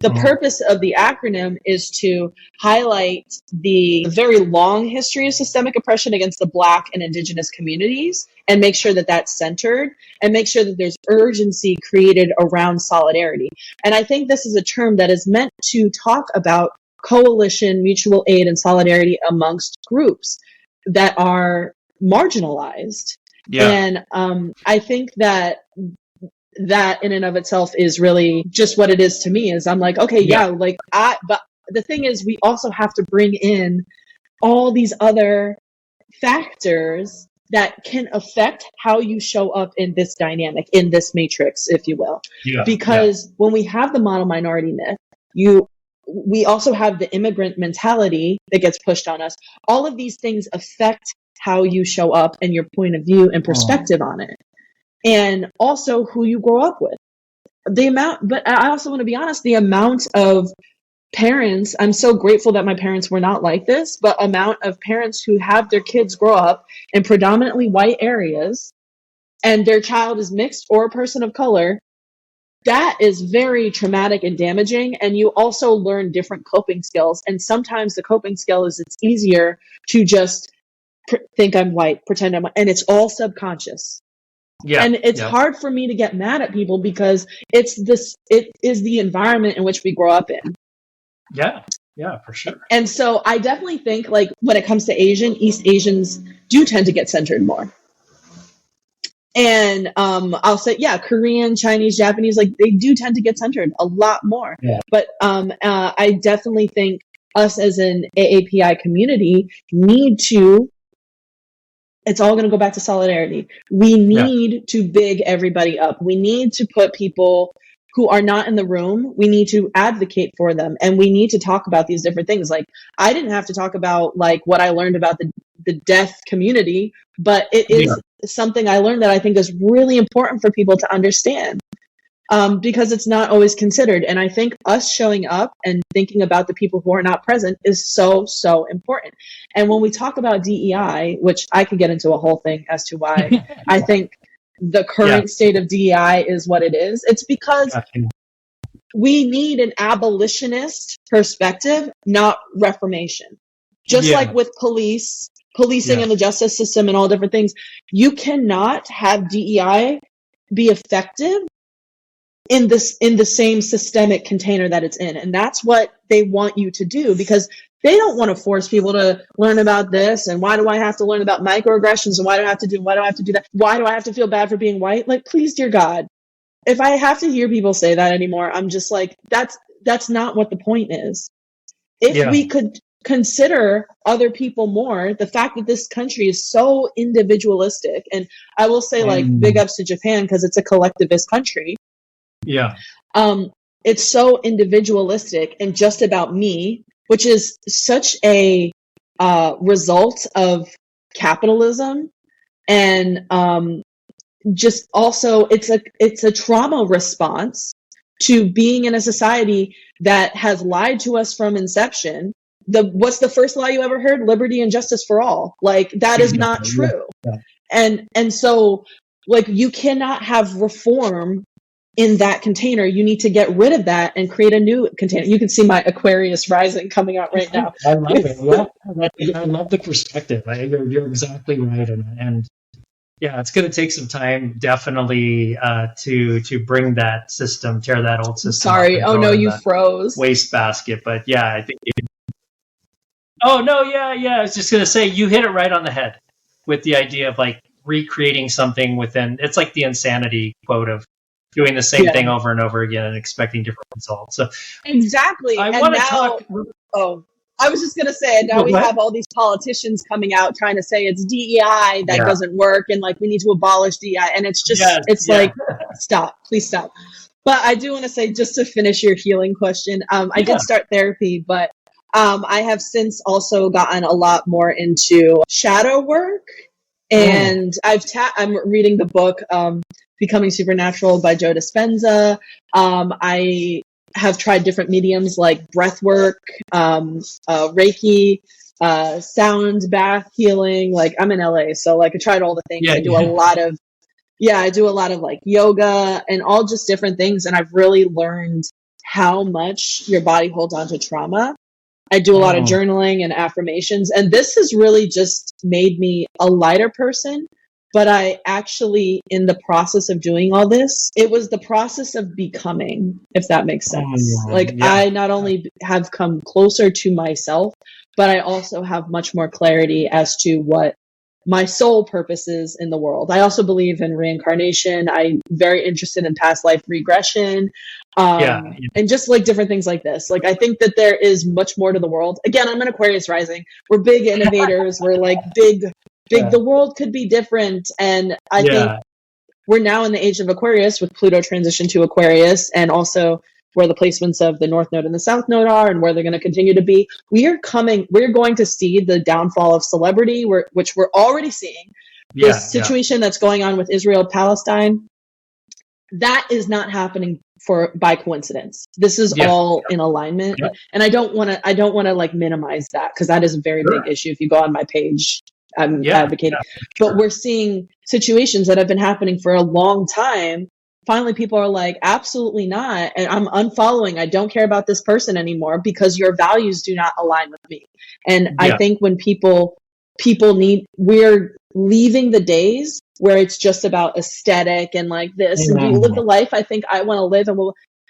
The purpose of the acronym is to highlight the very long history of systemic oppression against the Black and Indigenous communities and make sure that that's centered and make sure that there's urgency created around solidarity. And I think this is a term that is meant to talk about coalition, mutual aid, and solidarity amongst groups that are marginalized. And I think that in and of itself is really just what it is to me. Is I'm like, okay, but the thing is, we also have to bring in all these other factors that can affect how you show up in this dynamic, in this matrix, if you will. Because when we have the mono minority myth, we also have the immigrant mentality that gets pushed on us. All of these things affect how you show up and your point of view and perspective on it. And also who you grow up with. But I also want to be honest, the amount of parents, I'm so grateful that my parents were not like this, but amount of parents who have their kids grow up in predominantly white areas and their child is mixed or a person of color, that is very traumatic and damaging. And you also learn different coping skills. And sometimes the coping skill is it's easier to just think I'm white, pretend I'm white, and it's all subconscious. Yeah. And it's hard for me to get mad at people because it is the environment in which we grow up in. Yeah. Yeah, for sure. And so I definitely think like when it comes to East Asians do tend to get centered more. And I'll say, Korean, Chinese, Japanese, like they do tend to get centered a lot more. Yeah. But I definitely think us as an AAPI community need to, it's all going to go back to solidarity. We need to big everybody up. We need to put people who are not in the room, we need to advocate for them. And we need to talk about these different things. Like I didn't have to talk about like what I learned about the deaf community, but it is something I learned that I think is really important for people to understand. Because it's not always considered. And I think us showing up and thinking about the people who are not present is so, so important. And when we talk about DEI, which I could get into a whole thing as to why I think the current state of DEI is what it is, it's because we need an abolitionist perspective, not reformation. Just like with policing and the justice system and all different things, you cannot have DEI be effective in the same systemic container that it's in. And that's what they want you to do, because they don't want to force people to learn about this. And why do I have to learn about microaggressions? And why do I have to do that? Why do I have to feel bad for being white? Like, please, dear God, if I have to hear people say that anymore, I'm just like, that's not what the point is. If we could consider other people more, the fact that this country is so individualistic, and I will say like big ups to Japan because it's a collectivist country. Yeah. It's so individualistic and just about me, which is such a result of capitalism. And just also it's a trauma response to being in a society that has lied to us from inception. What's the first lie you ever heard? Liberty and justice for all. Like that is not true. Yeah. And so like you cannot have reform in that container. You need to get rid of that and create a new container. You can see my Aquarius rising coming out right now. I love it. Yeah. I love the perspective. You're exactly right. And yeah, it's going to take some time, definitely, to bring that system, tear that old system. Sorry. Oh no, you froze. Wastebasket. But yeah, I think. Oh no, yeah. I was just going to say you hit it right on the head with the idea of like recreating something within. It's like the insanity quote of doing the same thing over and over again and expecting different results. So exactly. I want to talk. Oh, I was just going to say, and now we have all these politicians coming out trying to say it's DEI that doesn't work, and like we need to abolish DEI, and it's just like please stop. But I do want to say, just to finish your healing question, I did start therapy, but I have since also gotten a lot more into shadow work, and I'm reading the book Becoming Supernatural by Joe Dispenza. I have tried different mediums like breath work, Reiki, sound bath healing. Like I'm in LA, so like I tried all the things. I do a lot of like yoga and all just different things. And I've really learned how much your body holds on to trauma. I do a lot of journaling and affirmations, and this has really just made me a lighter person. But I actually, in the process of doing all this, it was the process of becoming, if that makes sense. I not only have come closer to myself, but I also have much more clarity as to what my soul purpose is in the world. I also believe in reincarnation. I'm very interested in past life regression, and just like different things like this. Like I think that there is much more to the world. Again, I'm an Aquarius rising. We're big innovators. We're like big. The world could be different. And I think we're now in the age of Aquarius with Pluto transition to Aquarius, and also where the placements of the North Node and the South Node are and where they're going to continue to be. We're going to see the downfall of celebrity, which we're already seeing. The situation that's going on with Israel, Palestine, that is not happening by coincidence. This is all in alignment. Yeah. And I don't want to like minimize that, because that is a very big issue. If you go on my page, I'm advocating. But we're seeing situations that have been happening for a long time. Finally, people are like, absolutely not. And I'm unfollowing. I don't care about this person anymore because your values do not align with me. And I think when we're leaving the days where it's just about aesthetic and like this, and do you live the life I think I want to live? And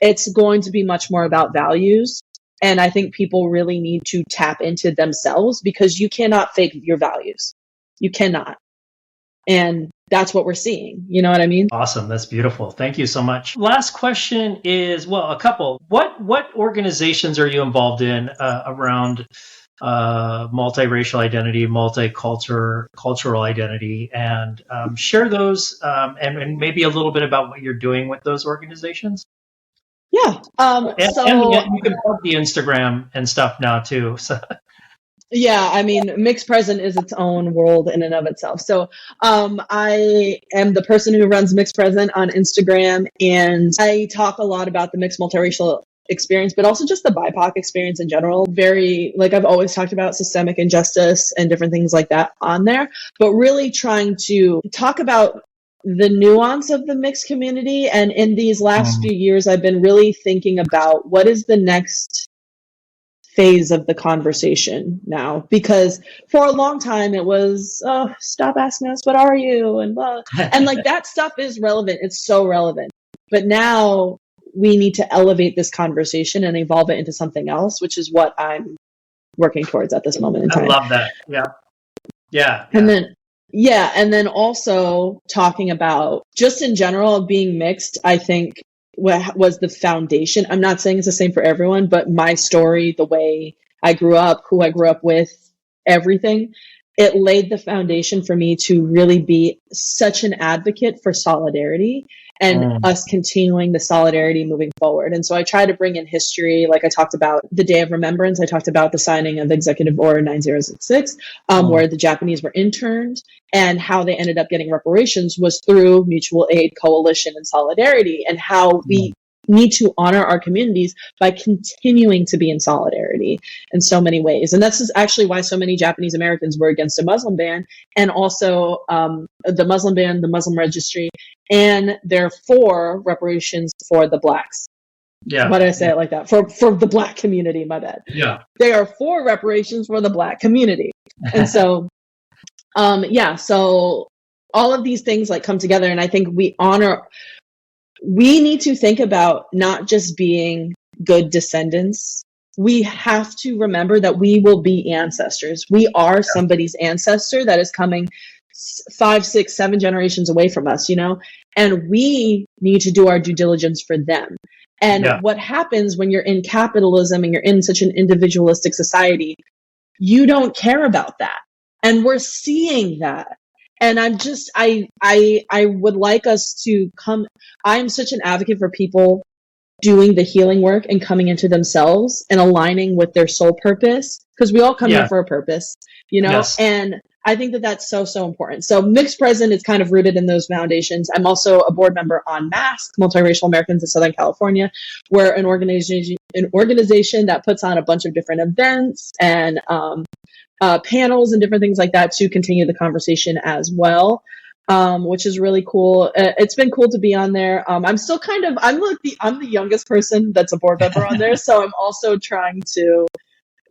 it's going to be much more about values. And I think people really need to tap into themselves, because you cannot fake your values. You cannot. And that's what we're seeing. You know what I mean? Awesome. That's beautiful. Thank you so much. Last question is, well, a couple. What organizations are you involved in around multiracial identity, cultural identity, and share those and maybe a little bit about what you're doing with those organizations? Yeah. And you can plug the Instagram and stuff now too. So. Yeah, I mean, Mixedpresent is its own world in and of itself. So I am the person who runs Mixedpresent on Instagram, and I talk a lot about the mixed multiracial experience, but also just the BIPOC experience in general. Very, like I've always talked about systemic injustice and different things like that on there, but really trying to talk about the nuance of the mixed community. And in these last few years, I've been really thinking about what is the next phase of the conversation now, because for a long time it was, oh, stop asking us, what are you? And blah. And like that stuff is relevant. It's so relevant. But now we need to elevate this conversation and evolve it into something else, which is what I'm working towards at this moment in time. I love that. Yeah. Yeah. And then also talking about just in general being mixed, I think what was the foundation. I'm not saying it's the same for everyone, but my story, the way I grew up, who I grew up with, everything, it laid the foundation for me to really be such an advocate for solidarity and us continuing the solidarity moving forward. And so I try to bring in history. Like I talked about the Day of Remembrance. I talked about the signing of Executive Order 9066, where the Japanese were interned, and how they ended up getting reparations was through mutual aid, coalition, and solidarity, and how we need to honor our communities by continuing to be in solidarity in so many ways. And this is actually why so many Japanese Americans were against a Muslim ban, and also the Muslim ban, the Muslim registry, and therefore reparations for the Blacks. Yeah. Why did I say it like that? For the Black community, my bad. Yeah. They are for reparations for the Black community. And so, so all of these things like come together, and I think we need to think about not just being good descendants. We have to remember that we will be ancestors. We are somebody's ancestor that is coming 5, 6, 7 generations away from us, and we need to do our due diligence for them. And what happens when you're in capitalism and you're in such an individualistic society, you don't care about that. And we're seeing that. And I would like us to come. I'm such an advocate for people doing the healing work and coming into themselves and aligning with their soul purpose, because we all come here for a purpose, Yes. And I think that that's so, so important. So Mixedpresent is kind of rooted in those foundations. I'm also a board member on MASC, Multiracial Americans in Southern California. We're an organization that puts on a bunch of different events and panels and different things like that to continue the conversation as well, which is really cool. It's been cool to be on there. I'm still I'm the youngest person that's a board member on there, so I'm also trying to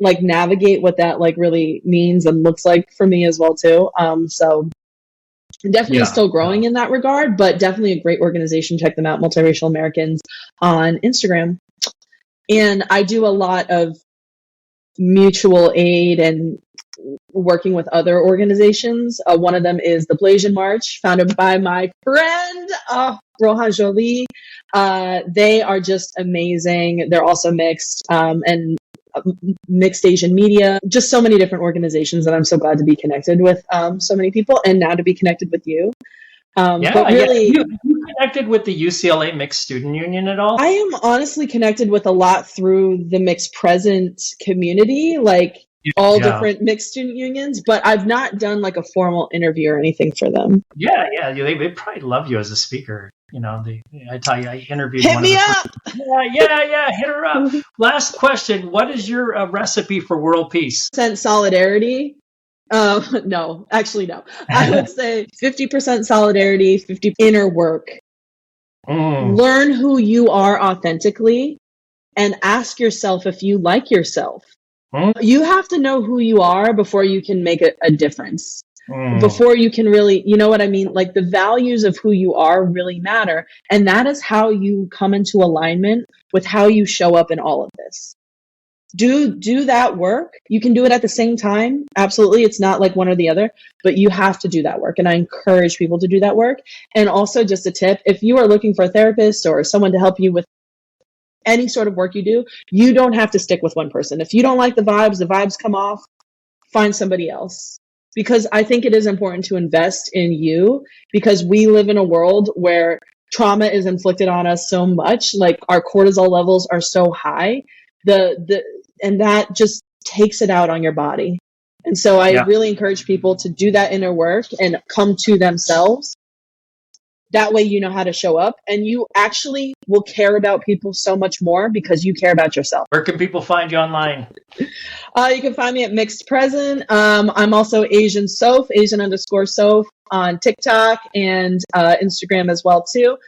like navigate what that like really means and looks like for me as well too. So definitely still growing in that regard, but definitely a great organization. Check them out, Multiracial Americans on Instagram. And I do a lot of mutual aid and working with other organizations. One of them is the Blasian March, founded by my friend Rohan Jolie. They are just amazing. They're also mixed and mixed Asian media, just so many different organizations that I'm so glad to be connected with so many people, and now to be connected with you. But really, you connected with the UCLA Mixed Student Union at all? I am honestly connected with a lot through the Mixedpresent community, like all different mixed student unions, but I've not done like a formal interview or anything for them. Yeah, they probably love you as a speaker. You know, I tell you, I interviewed hit one me of up. Yeah, hit her up. Last question: what is your recipe for world peace? Solidarity. No, actually, no. I would say 50% solidarity, 50% inner work. Learn who you are authentically and ask yourself if you like yourself. You have to know who you are before you can make a difference. Before you can really, you know what I mean? Like the values of who you are really matter. And that is how you come into alignment with how you show up in all of this. Do that work. You can do it at the same time. Absolutely. It's not like one or the other, but you have to do that work. And I encourage people to do that work. And also just a tip, if you are looking for a therapist or someone to help you with any sort of work you do, you don't have to stick with one person. If you don't like the vibes come off, find somebody else. Because I think it is important to invest in you, because we live in a world where trauma is inflicted on us so much, like our cortisol levels are so high, and that just takes it out on your body. And so I really encourage people to do that inner work and come to themselves. That way you know how to show up, and you actually will care about people so much more because you care about yourself. Where can people find you online? You can find me at Mixedpresent. I'm also Asian Soph, Asian_Soph on TikTok and Instagram as well too.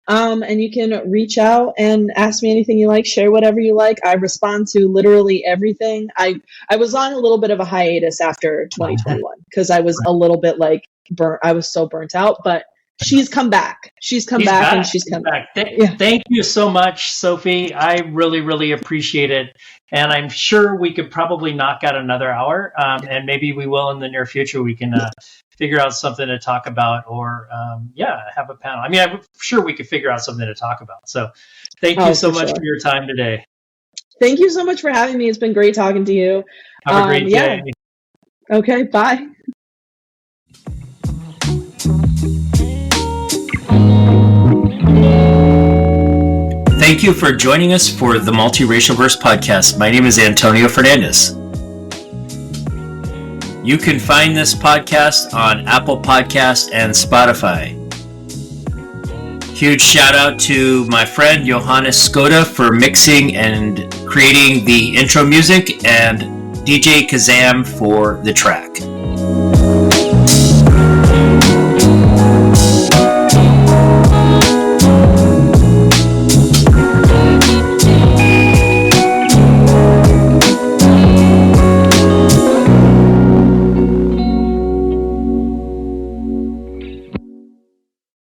And you can reach out and ask me anything you like, share whatever you like. I respond to literally everything. I was on a little bit of a hiatus after 2021 because I was a little bit like burnt. I was so burnt out, but she's come back. She's come back. Thank you so much, Sophie. I really, really appreciate it. And I'm sure we could probably knock out another hour. And maybe we will in the near future. We can figure out something to talk about or, have a panel. I mean, I'm sure we could figure out something to talk about. So thank you so much for your time today. Thank you so much for having me. It's been great talking to you. Have a great day. Okay, bye. Thank you for joining us for the Multiracialverse Podcast. My name is Antonio Fernandez. You can find this podcast on Apple Podcast and Spotify. Huge shout out to my friend Johannes Skoda for mixing and creating the intro music, and DJ Kazam for the track.